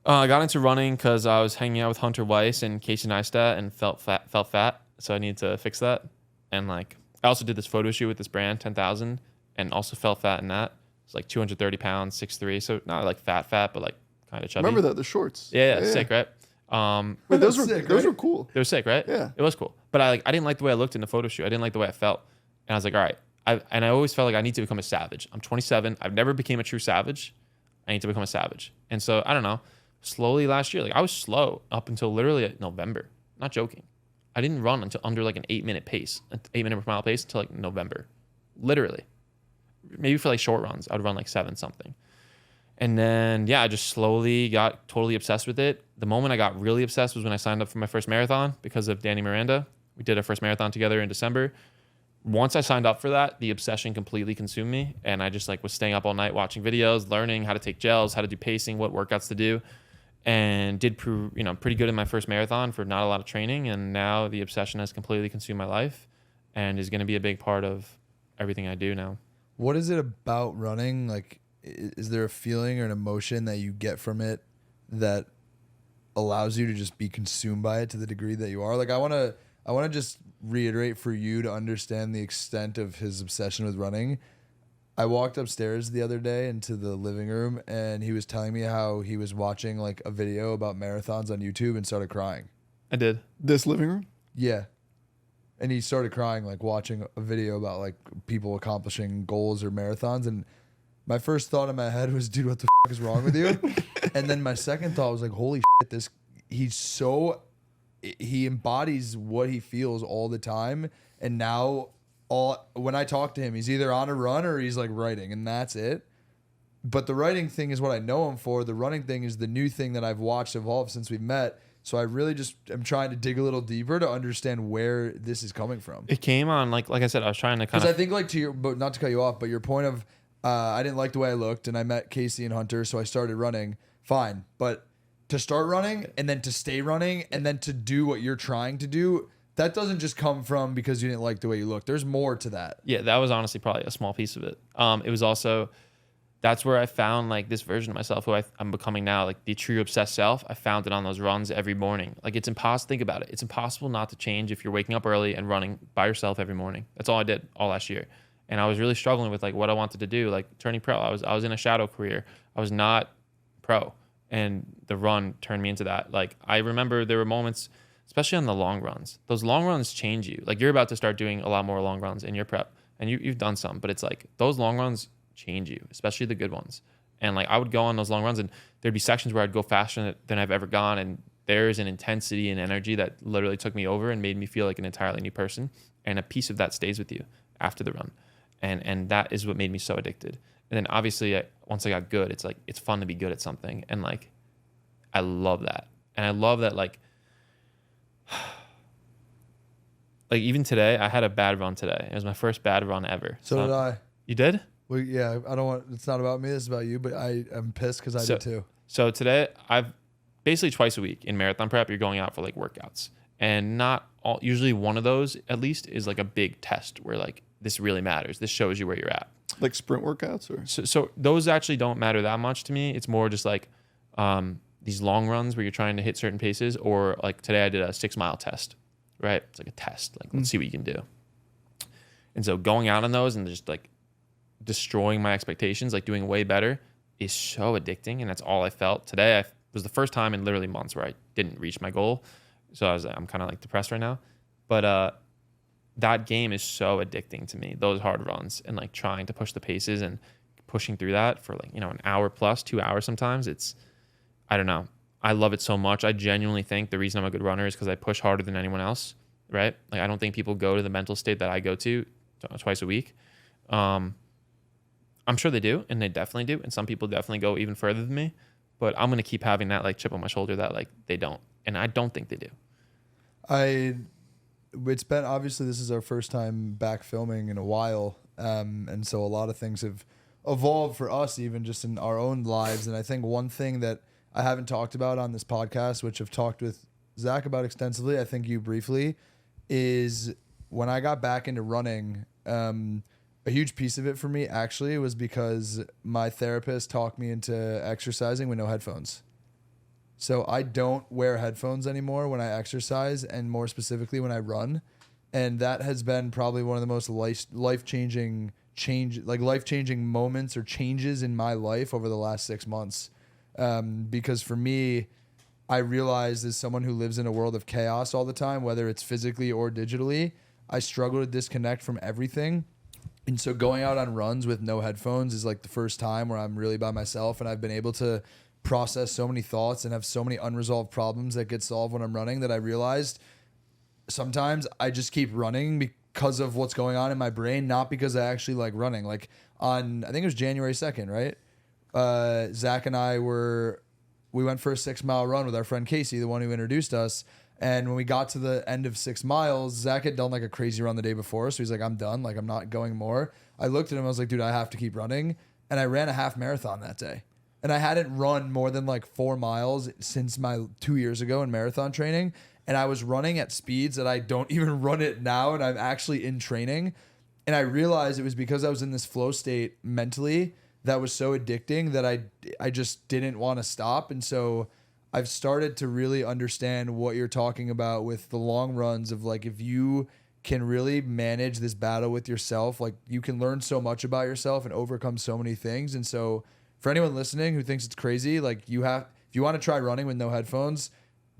I got into running because I was hanging out with Hunter Weiss and Casey Neistat and felt fat. So I needed to fix that. And like, I also did this photo shoot with this brand, 10,000, and also felt fat in that. It's like 230 pounds, 6'3". So not like fat, but like kind of chubby. Remember that, the shorts. Yeah, sick, right? Wait, those were Sick, those right? were cool. They were sick, right? Yeah. It was cool. But I didn't like the way I looked in the photo shoot. I didn't like the way I felt. And I was like, all right. I always felt like I need to become a savage. I'm 27. I've never became a true savage. I need to become a savage. And so, I don't know, slowly last year, like I was slow up until literally November. Not joking. I didn't run until under like an 8-minute pace, an 8-minute per mile pace until like November. Literally. Maybe for like short runs, I would run like 7 something. And then, yeah, I just slowly got totally obsessed with it. The moment I got really obsessed was when I signed up for my first marathon because of Danny Miranda. We did our first marathon together in December. Once I signed up for that, the obsession completely consumed me. And I just like was staying up all night watching videos, learning how to take gels, how to do pacing, what workouts to do, and did pretty good in my first marathon for not a lot of training. And now the obsession has completely consumed my life and is going to be a big part of everything I do now. What is it about running? Like, is there a feeling or an emotion that you get from it that allows you to just be consumed by it to the degree that you are? Like, I want to just reiterate for you to understand the extent of his obsession with running. I walked upstairs the other day into the living room and he was telling me how he was watching like a video about marathons on YouTube and started crying. I did. This living room? Yeah. And he started crying, like watching a video about like people accomplishing goals or marathons. And my first thought in my head was, dude, what the f is wrong with you? And then my second thought was like, holy shit, he embodies what he feels all the time. And now when I talk to him, he's either on a run or he's like writing, and that's it. But the writing thing is what I know him for. The running thing is the new thing that I've watched evolve since we met. So I really just am trying to dig a little deeper to understand where this is coming from. It came on, like I said, I was trying to kind Because of... I think like but not to cut you off, but your point of I didn't like the way I looked and I met Casey and Hunter, so I started running. Fine. But to start running and then to stay running and then to do what you're trying to do, that doesn't just come from because you didn't like the way you look. There's more to that. Yeah, that was honestly probably a small piece of it. It was also, that's where I found like this version of myself who I'm becoming now, like the true obsessed self. I found it on those runs every morning. Like it's impossible, think about it. It's impossible not to change if you're waking up early and running by yourself every morning. That's all I did all last year. And I was really struggling with like what I wanted to do, like turning pro. I was in a shadow career. I was not pro. And the run turned me into that. Like I remember there were moments, especially on the long runs. Those long runs change you. Like you're about to start doing a lot more long runs in your prep, and you've done some, but it's like those long runs change you, especially the good ones. And like I would go on those long runs and there'd be sections where I'd go faster than I've ever gone. And there's an intensity and energy that literally took me over and made me feel like an entirely new person. And a piece of that stays with you after the run. And that is what made me so addicted. And then obviously once I got good, it's like, it's fun to be good at something. And like, I love that. And I love that like even today, I had a bad run today. It was my first bad run ever. So did I. You did? Well, yeah, I don't want. It's not about me. It's about you. But I am pissed because I did too. So today, I've basically twice a week in marathon prep, you're going out for like workouts, and not all. Usually, one of those at least is like a big test where like this really matters. This shows you where you're at. Like sprint workouts, or So those actually don't matter that much to me. It's more just like these long runs where you're trying to hit certain paces, or like today I did a 6-mile test. Right? It's like a test. Like, let's see what you can do. And so going out on those and just like destroying my expectations, like doing way better is so addicting. And that's all I felt. Today was the first time in literally months where I didn't reach my goal. So I'm kind of like depressed right now. But that game is so addicting to me, those hard runs and like trying to push the paces and pushing through that for like, an hour plus, 2 hours sometimes. I don't know. I love it so much. I genuinely think the reason I'm a good runner is because I push harder than anyone else, right? Like I don't think people go to the mental state that I go to twice a week. I'm sure they do, and they definitely do. And some people definitely go even further than me. But I'm going to keep having that like chip on my shoulder that like they don't. And I don't think they do. it's been, obviously this is our first time back filming in a while. And so a lot of things have evolved for us, even just in our own lives. And I think one thing that I haven't talked about on this podcast, which I've talked with Zach about extensively, I think you briefly, is when I got back into running, a huge piece of it for me actually was because my therapist talked me into exercising with no headphones. So I don't wear headphones anymore when I exercise, and more specifically when I run. And that has been probably one of the most life-changing moments or changes in my life over the last 6 months. Because for me, I realized as someone who lives in a world of chaos all the time, whether it's physically or digitally, I struggle to disconnect from everything. And so going out on runs with no headphones is like the first time where I'm really by myself, and I've been able to process so many thoughts and have so many unresolved problems that get solved when I'm running, that I realized sometimes I just keep running because of what's going on in my brain, not because I actually like running. Like I think it was January 2nd, right? Zach and I we went for a 6-mile run with our friend Casey, the one who introduced us. And when we got to the end of 6 miles, Zach had done like a crazy run the day before. So he's like, I'm done. Like, I'm not going more. I looked at him. I was like, dude, I have to keep running. And I ran a half marathon that day. And I hadn't run more than like 4 miles since my 2 years ago in marathon training. And I was running at speeds that I don't even run it now. And I'm actually in training. And I realized it was because I was in this flow state mentally that was so addicting that I just didn't want to stop. And so I've started to really understand what you're talking about with the long runs of like, if you can really manage this battle with yourself, like you can learn so much about yourself and overcome so many things. And so for anyone listening who thinks it's crazy, like if you want to try running with no headphones,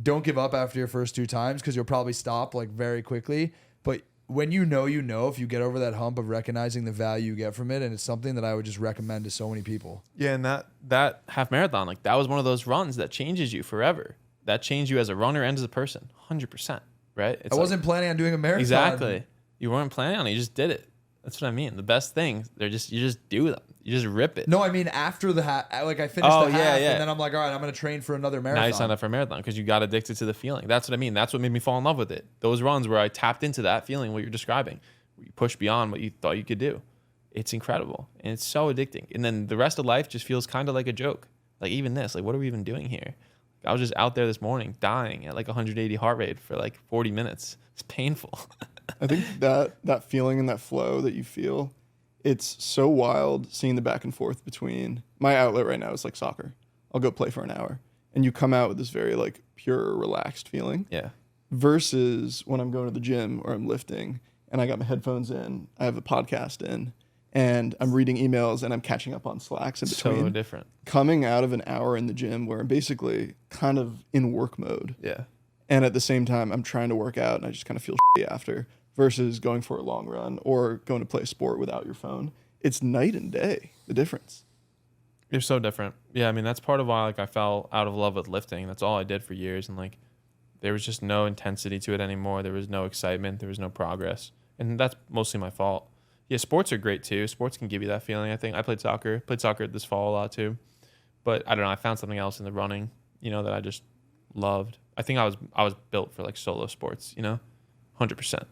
don't give up after your first 2 times, because you'll probably stop like very quickly. But when you know, if you get over that hump of recognizing the value you get from it, and it's something that I would just recommend to so many people. Yeah, and that half marathon, like that was one of those runs that changes you forever. That changed you as a runner and as a person, 100%, right? I wasn't planning on doing a marathon. Exactly. You weren't planning on it. You just did it. That's what I mean. The best things, you just do them. You just rip it. No, I mean after the half, like I finished the half, and then I'm like, all right, I'm going to train for another marathon. Now you signed up for a marathon because you got addicted to the feeling. That's what I mean. That's what made me fall in love with it. Those runs where I tapped into that feeling, what you're describing, where you push beyond what you thought you could do. It's incredible. And it's so addicting. And then the rest of life just feels kind of like a joke. Like even this, like what are we even doing here? I was just out there this morning dying at like 180 heart rate for like 40 minutes. It's painful. I think that feeling and that flow that you feel, it's so wild seeing the back and forth between my outlet right now is like soccer. I'll go play for an hour and you come out with this very like pure, relaxed feeling. Yeah. Versus when I'm going to the gym or I'm lifting and I got my headphones in, I have a podcast in, and I'm reading emails and I'm catching up on Slacks in between. So different. Coming out of an hour in the gym where I'm basically kind of in work mode. Yeah. And at the same time, I'm trying to work out and I just kind of feel shitty after, versus going for a long run or going to play a sport without your phone. It's night and day, the difference. You're so different. Yeah, I mean, that's part of why like I fell out of love with lifting. That's all I did for years. And like there was just no intensity to it anymore. There was no excitement. There was no progress. And that's mostly my fault. Yeah, sports are great too. Sports can give you that feeling, I think. I played soccer this fall a lot too. But I don't know, I found something else in the running, that I just loved. I think I was built for like solo sports, 100%.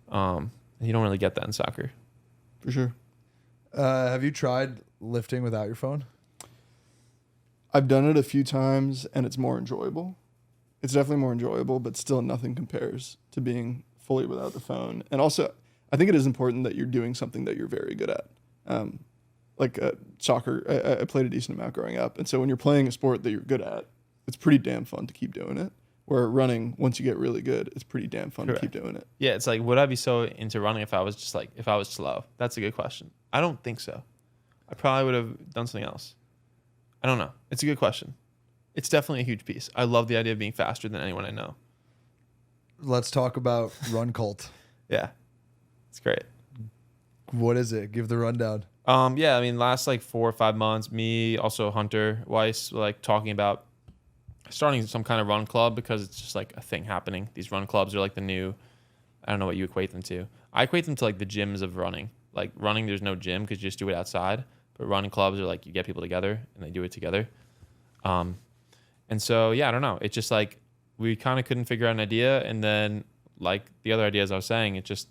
And you don't really get that in soccer. For sure. Have you tried lifting without your phone? I've done it a few times and it's more enjoyable. It's definitely more enjoyable, but still nothing compares to being fully without the phone. And also, I think it is important that you're doing something that you're very good at. Like soccer, I played a decent amount growing up. And so when you're playing a sport that you're good at, it's pretty damn fun to keep doing it. Where running, once you get really good, it's pretty damn fun Correct. To keep doing it. Yeah, it's like, would I be so into running if I was slow? That's a good question. I don't think so. I probably would have done something else. I don't know. It's a good question. It's definitely a huge piece. I love the idea of being faster than anyone I know. Let's talk about Run Cult. Yeah, it's great. What is it? Give the rundown. Yeah, I mean, last like 4 or 5 months, me, also Hunter Weiss, were like talking about starting some kind of run club because it's just like a thing happening. These run clubs are like the new, I don't know what you equate them to. I equate them to like the gyms of running. Like running, there's no gym because you just do it outside. But running clubs are like you get people together and they do it together. And so, yeah, I don't know. It's just like we kind of couldn't figure out an idea. And then like the other ideas I was saying. It just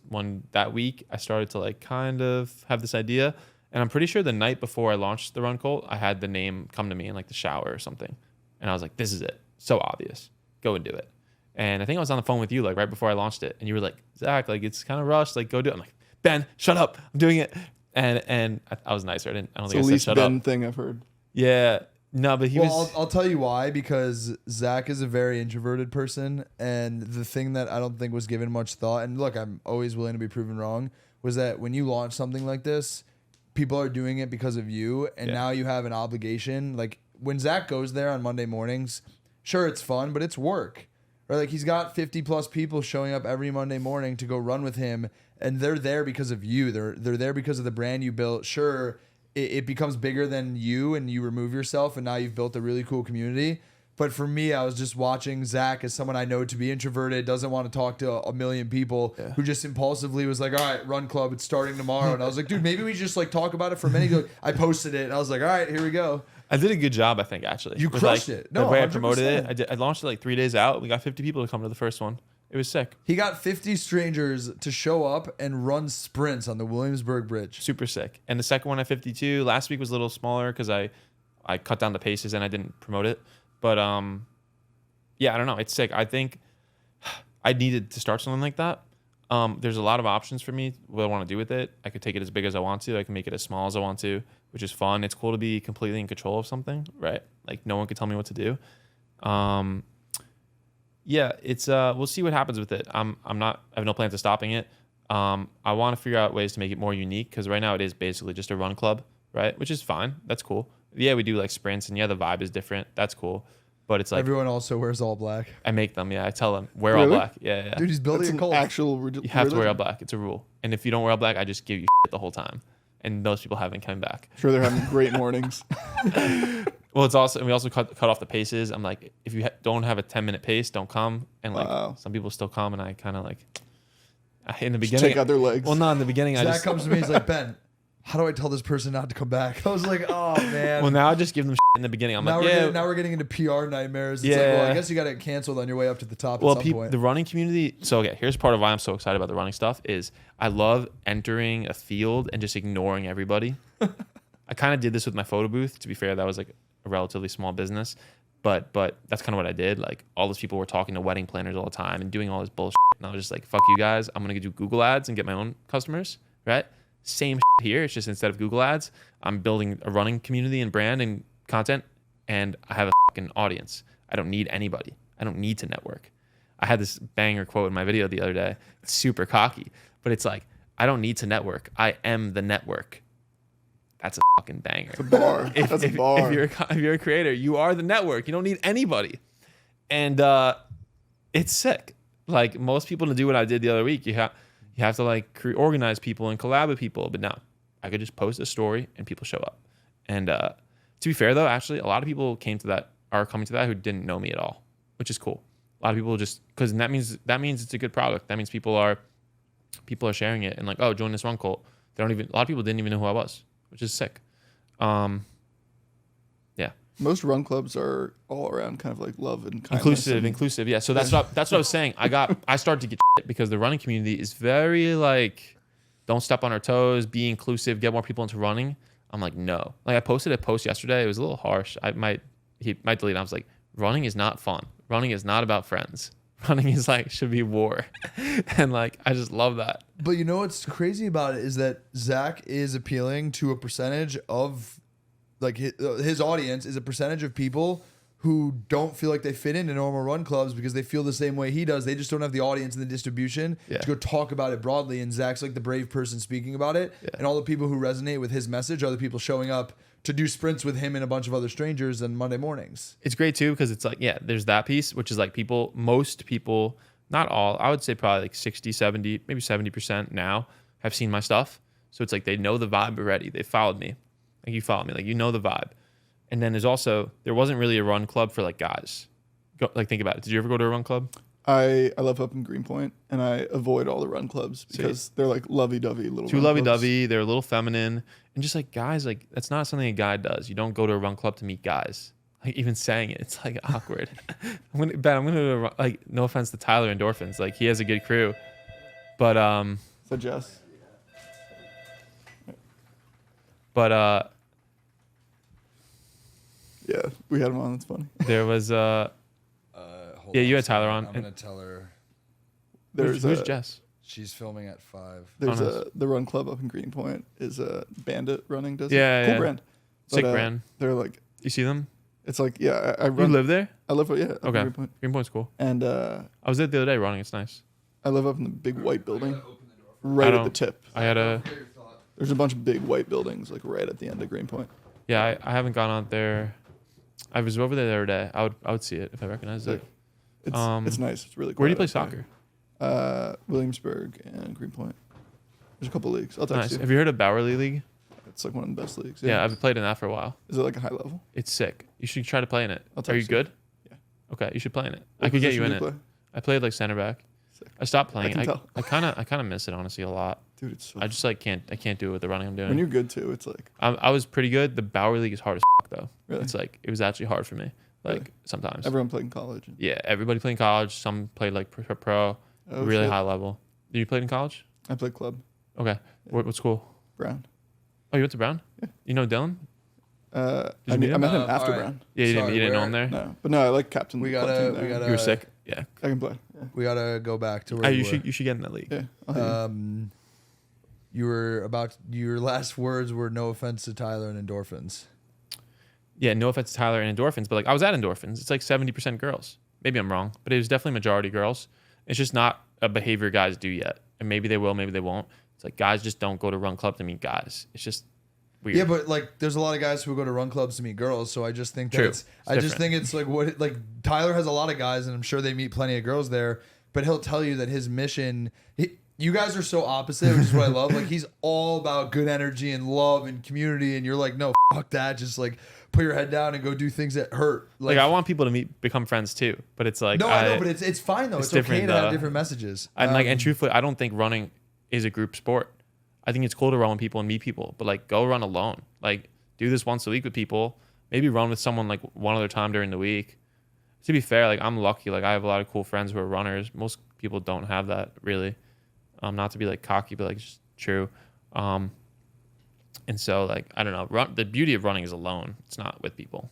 that week I started to like kind of have this idea, and I'm pretty sure the night before I launched the Run Cult, I had the name come to me in like the shower or something, and I was like, this is it, so obvious, go and do it. And I think I was on the phone with you like right before I launched it, and you were like, Zach, like it's kind of rushed, like go do it. I'm like, Ben, shut up, I'm doing it. And I was nicer. I don't It's think the I said least shut Ben up. thing I've heard. Yeah, no, but he was. I'll tell you why, because Zach is a very introverted person, and the thing that I don't think was given much thought, and look, I'm always willing to be proven wrong, was that when you launch something like this, people are doing it because of you, and Yeah. now you have an obligation. Like when Zach goes there on Monday mornings, sure, it's fun, but it's work. Or like he's got 50 plus people showing up every Monday morning to go run with him, and they're there because of you. They're there because of the brand you built. Sure, it becomes bigger than you, and you remove yourself, and now you've built a really cool community. But for me, I was just watching Zach as someone I know to be introverted, doesn't want to talk to a million people, who just impulsively was like, all right, Run Club, it's starting tomorrow. And I was like, dude, maybe we just like talk about it for a minute. I posted it, and I was like, all right, here we go. I did a good job, I think, actually. You With, crushed like, it. No, the way I promoted 100%. it, I launched it like 3 days out. We got 50 people to come to the first one. It was sick. He got 50 strangers to show up and run sprints on the Williamsburg Bridge. Super sick. And the second one at 52, last week was a little smaller because I cut down the paces and I didn't promote it. But yeah, I don't know. It's sick. I think I needed to start something like that. There's a lot of options for me what I want to do with it. I could take it as big as I want to. I can make it as small as I want to, which is fun. It's cool to be completely in control of something, right? Like no one can tell me what to do. Yeah, it's we'll see what happens with it. I have no plans of stopping it. I want to figure out ways to make it more unique because right now it is basically just a run club, right? Which is fine. That's cool. Yeah, we do like sprints and yeah, the vibe is different. That's cool. But it's like Everyone also wears all black. I make them. Yeah, I tell them wear all Really? black. Yeah, yeah. Dude, he's building That's a an cult. actual You have to wear all black. It's a rule. And if you don't wear all black, I just give you shit the whole time. And those people haven't come back. Sure, they're having great mornings. Well, it's also, and we also cut off the paces. I'm like, if you don't have a 10-minute pace, don't come. And like Wow. some people still come, and I kind of like in the Just beginning. take out their legs. Well, not in the beginning. I Zach just comes to me, he's like, Ben, how do I tell this person not to come back? I was like, oh man. well now I just give them shit in the beginning. I'm like, yeah. Now we're getting into PR nightmares. It's like, well, I guess you got it canceled on your way up to the top Well, at some point. the running community. So okay, here's part of why I'm so excited about the running stuff is I love entering a field and just ignoring everybody. I kind of did this with my photo booth. To be fair, that was like a relatively small business, but that's kind of what I did. Like all those people were talking to wedding planners all the time and doing all this bullshit, and I was just like, fuck you guys. I'm gonna do Google ads and get my own customers. Right? Same here. It's just instead of Google ads, I'm building a running community and brand and content, and I have a fucking audience. I don't need anybody. I don't need to network. I had this banger quote in my video the other day. It's super cocky, but it's like, I don't need to network. I am the network. That's a fucking banger. It's a bar. That's a bar. If you're a creator, you are the network. You don't need anybody. And it's sick. Like most people to do what I did the other week, you have to like organize people and collab with people. But no, I could just post a story and people show up. And to be fair though, actually a lot of people are coming to that who didn't know me at all, which is cool. A lot of people just because that means it's a good product. That means people are sharing it and like, oh, join this run cult. A lot of people didn't even know who I was, which is sick. Yeah. Most run clubs are all around kind of like love and kindness. Inclusive. Yeah. So that's what I was saying. I started to get shit because the running community is very like, don't step on our toes, be inclusive, get more people into running. I'm like, no. Like I posted a post yesterday. It was a little harsh. He might delete it. I was like, running is not fun. Running is not about friends. Running is like, should be war. And like, I just love that. But you know what's crazy about it is that Zach is appealing to a percentage of, like his audience is a percentage of people who don't feel like they fit into normal run clubs because they feel the same way he does. They just don't have the audience and the distribution to go talk about it broadly. And Zach's like the brave person speaking about it. Yeah. And all the people who resonate with his message are the people showing up to do sprints with him and a bunch of other strangers on Monday mornings. It's great too because it's like, yeah, there's that piece, which is like most people, not all, I would say probably like 60, 70, maybe 70% now have seen my stuff. So it's like they know the vibe already. They followed me. Like you followed me. Like you know the vibe. And then there wasn't really a run club for like guys. Think about it. Did you ever go to a run club? I live up in Greenpoint and I avoid all the run clubs because they're like lovey-dovey little too run lovey-dovey. They're a little feminine and just like guys, like that's not something a guy does. You don't go to a run club to meet guys. Like even saying it, it's like awkward. I'm gonna like, no offense to Tyler Endorphins, like he has a good crew, but So Jess. but Yeah, we had him on. That's funny. there was Hold Yeah, on you a had Tyler second. on, I'm and- gonna tell her who's Jess? she's filming at 5. There's Oh, nice. the run club up in Greenpoint is a Bandit running. Does Yeah, it? Cool yeah. brand. Sick brand. They're like, You see them? it's like, yeah, I You run. live there? I live, yeah. Up in Okay. Greenpoint. Greenpoint's cool. And I was there the other day running. It's nice. I live up in the big white building, I right at the don't- tip. I had a There's a bunch of big white buildings like right at the end of Greenpoint. yeah. I haven't gone out there. I was over there the other day. I would see it if I recognized it. It's nice. It's really cool. Where do you play soccer? Williamsburg and Greenpoint. There's a couple leagues. I'll text Nice. you. Have you heard of Bowerly League? It's like one of the best leagues. Yeah, I've played in that for a while. Is it like a high level? It's sick. You should try to play in it. I'll Are you text you. good? Yeah. Okay, you should play in it. What I could get you position in do it. play? I played like center back. Sick. I stopped playing. can tell. I kind of miss it honestly a lot. Dude, it's so I just like can't do it with the running I'm when doing. you're good too, it's like I was pretty good. The Bowery League is hard as though. Really? It's like it was actually hard for me. Like Really? sometimes. everyone played in college. Yeah, everybody played in college. Some played like pro, Oh, really shit. high level. You played in college? I played club. Okay. What school? Brown. Oh, you went to Brown? Yeah. You know Dylan? I meet him? met him All after right. Brown. Yeah, you Sorry, didn't know where- him there. No, but no, I like captain. We the club gotta- team we there. gotta- You were sick. Yeah. I can play. Yeah. We gotta go back to where Hey, we you should get in that league. Yeah. I'll hit you. your last words were no offense to Tyler and endorphins. Yeah, no offense to Tyler and Endorphins, but like I was at Endorphins. It's like 70% girls. Maybe I'm wrong, but it was definitely majority girls. It's just not a behavior guys do yet. And maybe they will, maybe they won't. It's like guys just don't go to run club to meet guys. It's just weird. Yeah, but like there's a lot of guys who go to run clubs to meet girls, so I just think that True. it's I just different. think it's like Tyler has a lot of guys and I'm sure they meet plenty of girls there, but he'll tell you that his mission you guys are so opposite, which is what I love. Like he's all about good energy and love and community and you're like, no, fuck that. Just like put your head down and go do things that hurt. like I want people to become friends too, but it's like No, I know, but it's fine though. It's okay different, to have different messages. and truthfully, I don't think running is a group sport. I think it's cool to run with people and meet people, but like go run alone. Like do this once a week with people. Maybe run with someone like one other time during the week. To be fair, like I'm lucky. Like I have a lot of cool friends who are runners. Most people don't have that really. Not to be like cocky, but like just true. And so like I don't know. The beauty of running is alone. It's not with people.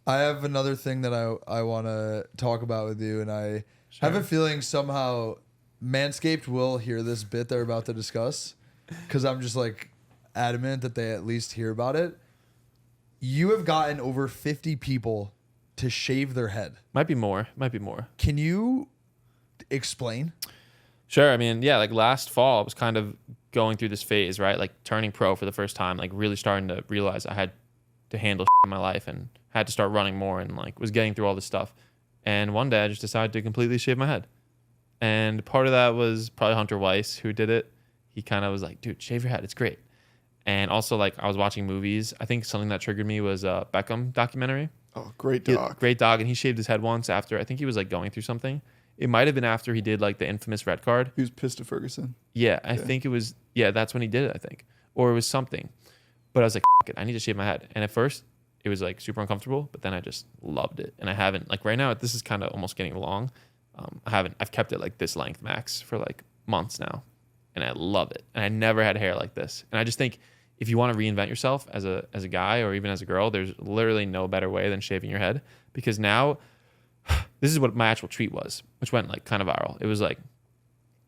I have another thing that I want to talk about with you, and I have a feeling somehow Manscaped will hear this bit they're about to discuss, because I'm just like adamant that they at least hear about it. You have gotten over 50 people to shave their head. Might be more. Can you explain? Sure. I mean, yeah, like last fall, I was kind of going through this phase, right? Like turning pro for the first time, like really starting to realize I had to handle in my life and had to start running more and like was getting through all this stuff. And one day I just decided to completely shave my head. And part of that was probably Hunter Weiss who did it. He kind of was like, dude, shave your head. It's great. And also like I was watching movies. I think something that triggered me was a Beckham documentary. Oh, great dog. Great dog. And he shaved his head once after, I think he was like going through something. It might have been after he did like the infamous red card. He was pissed at Ferguson. Yeah, I think it was. Yeah, that's when he did it. I think, or it was something. But I was like, F it, I need to shave my head. And at first, it was like super uncomfortable. But then I just loved it. And I haven't like right now. This is kind of almost getting long. I've kept it like this length max for like months now, and I love it. And I never had hair like this. And I just think if you want to reinvent yourself as a guy or even as a girl, there's literally no better way than shaving your head, because now. This is what my actual tweet was, which went like kind of viral. It was like,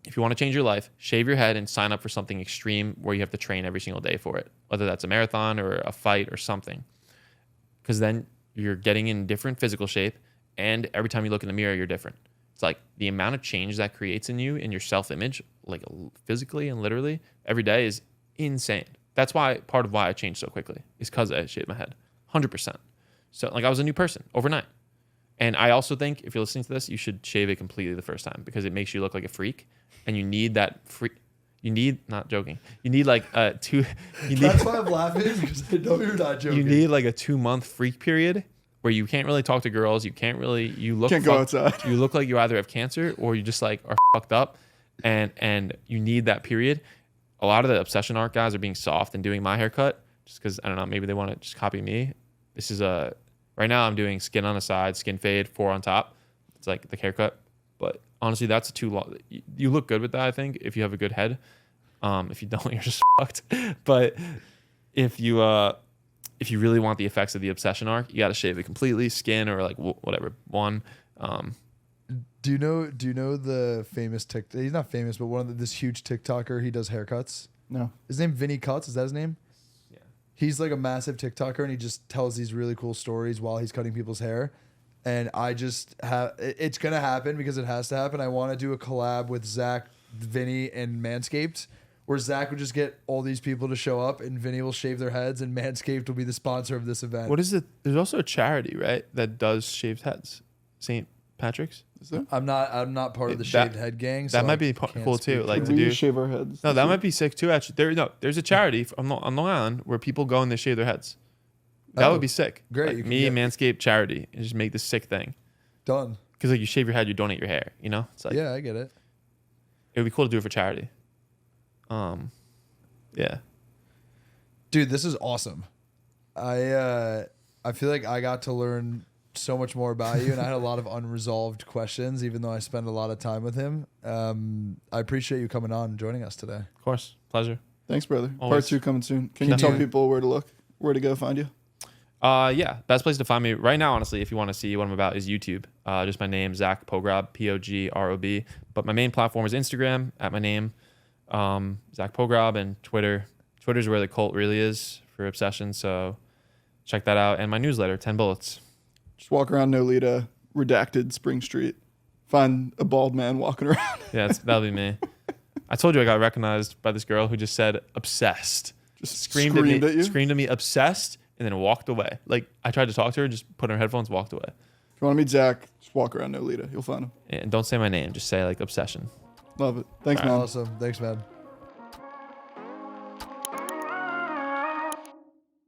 if you want to change your life, shave your head and sign up for something extreme where you have to train every single day for it, whether that's a marathon or a fight or something. Because then you're getting in different physical shape, and every time you look in the mirror, you're different. It's like the amount of change that creates in you, in your self-image, like physically and literally every day is insane. That's why part of why I changed so quickly is because I shaved my head 100%. So like I was a new person overnight. And I also think if you're listening to this, you should shave it completely the first time, because it makes you look like a freak, and you need that freak. You need, not joking. You need like two. You need, That's why I'm laughing, because I know you're not joking. you need like a 2-month freak period where you can't really talk to girls. You can't really. You look. Can't go outside. You look like you either have cancer or you just like are fucked up, and you need that period. A lot of the obsession art guys are being soft and doing my haircut just because I don't know. Maybe they want to just copy me. This is a Right now I'm doing skin on the side, skin fade, 4 on top. It's like the haircut. But honestly, that's too long. You look good with that, I think, if you have a good head. If you don't, you're just fucked. But if you really want the effects of the obsession arc, you got to shave it completely, skin or like whatever one. Do you know the famous TikTok? He's not famous, but this huge TikToker. He does haircuts. No. His name Vinny Cuts. Is that his name? Yeah. He's like a massive TikToker, and he just tells these really cool stories while he's cutting people's hair. And I just have it's gonna happen because it has to happen. I want to do a collab with Zach, Vinny, and Manscaped, where Zach would just get all these people to show up, and Vinny will shave their heads, and Manscaped will be the sponsor of this event. What is it? There's also a charity, right, that does shaved heads. St. Patrick's. Is there? I'm not part of the That- shaved head gang. that so might I be can't cool speak too, to like it. to we do- shave our heads. No, that might be sick too. Actually, there's a charity on Long Island where people go and they shave their heads. That Oh, would be sick. great. Like You can me, get- Manscaped charity, and just make this sick thing. Done. Because like you shave your head, you donate your hair. You know, it's like Yeah, I get it. it would be cool to do it for charity. Yeah. Dude, this is awesome. I feel like I got to learn so much more about you, and I had a lot of unresolved questions, even though I spent a lot of time with him. I appreciate you coming on and joining us today. Of course, pleasure. Thanks, brother. Always. Part 2 coming soon. Can Can you tell you- people where to look, where to go find you? Yeah, best place to find me right now, honestly, if you want to see what I'm about, is YouTube. Just my name, Zach Pogrob, Pogrob. But my main platform is Instagram at my name, Zach Pogrob, and Twitter. Twitter's where the cult really is for obsession. So check that out. And my newsletter, 10 Bullets. Just walk around Nolita, redacted Spring Street. Find a bald man walking around. Yeah, that'll be me. I told you I got recognized by this girl who just said obsessed. Just Screamed at me, screamed at me obsessed, and then walked away. Like I tried to talk to her, just put her headphones, walked away. If you want to meet Zach, just walk around Nolita. You'll find him. And don't say my name, just say like obsession. Love it. Thanks, man. Awesome. Thanks, man.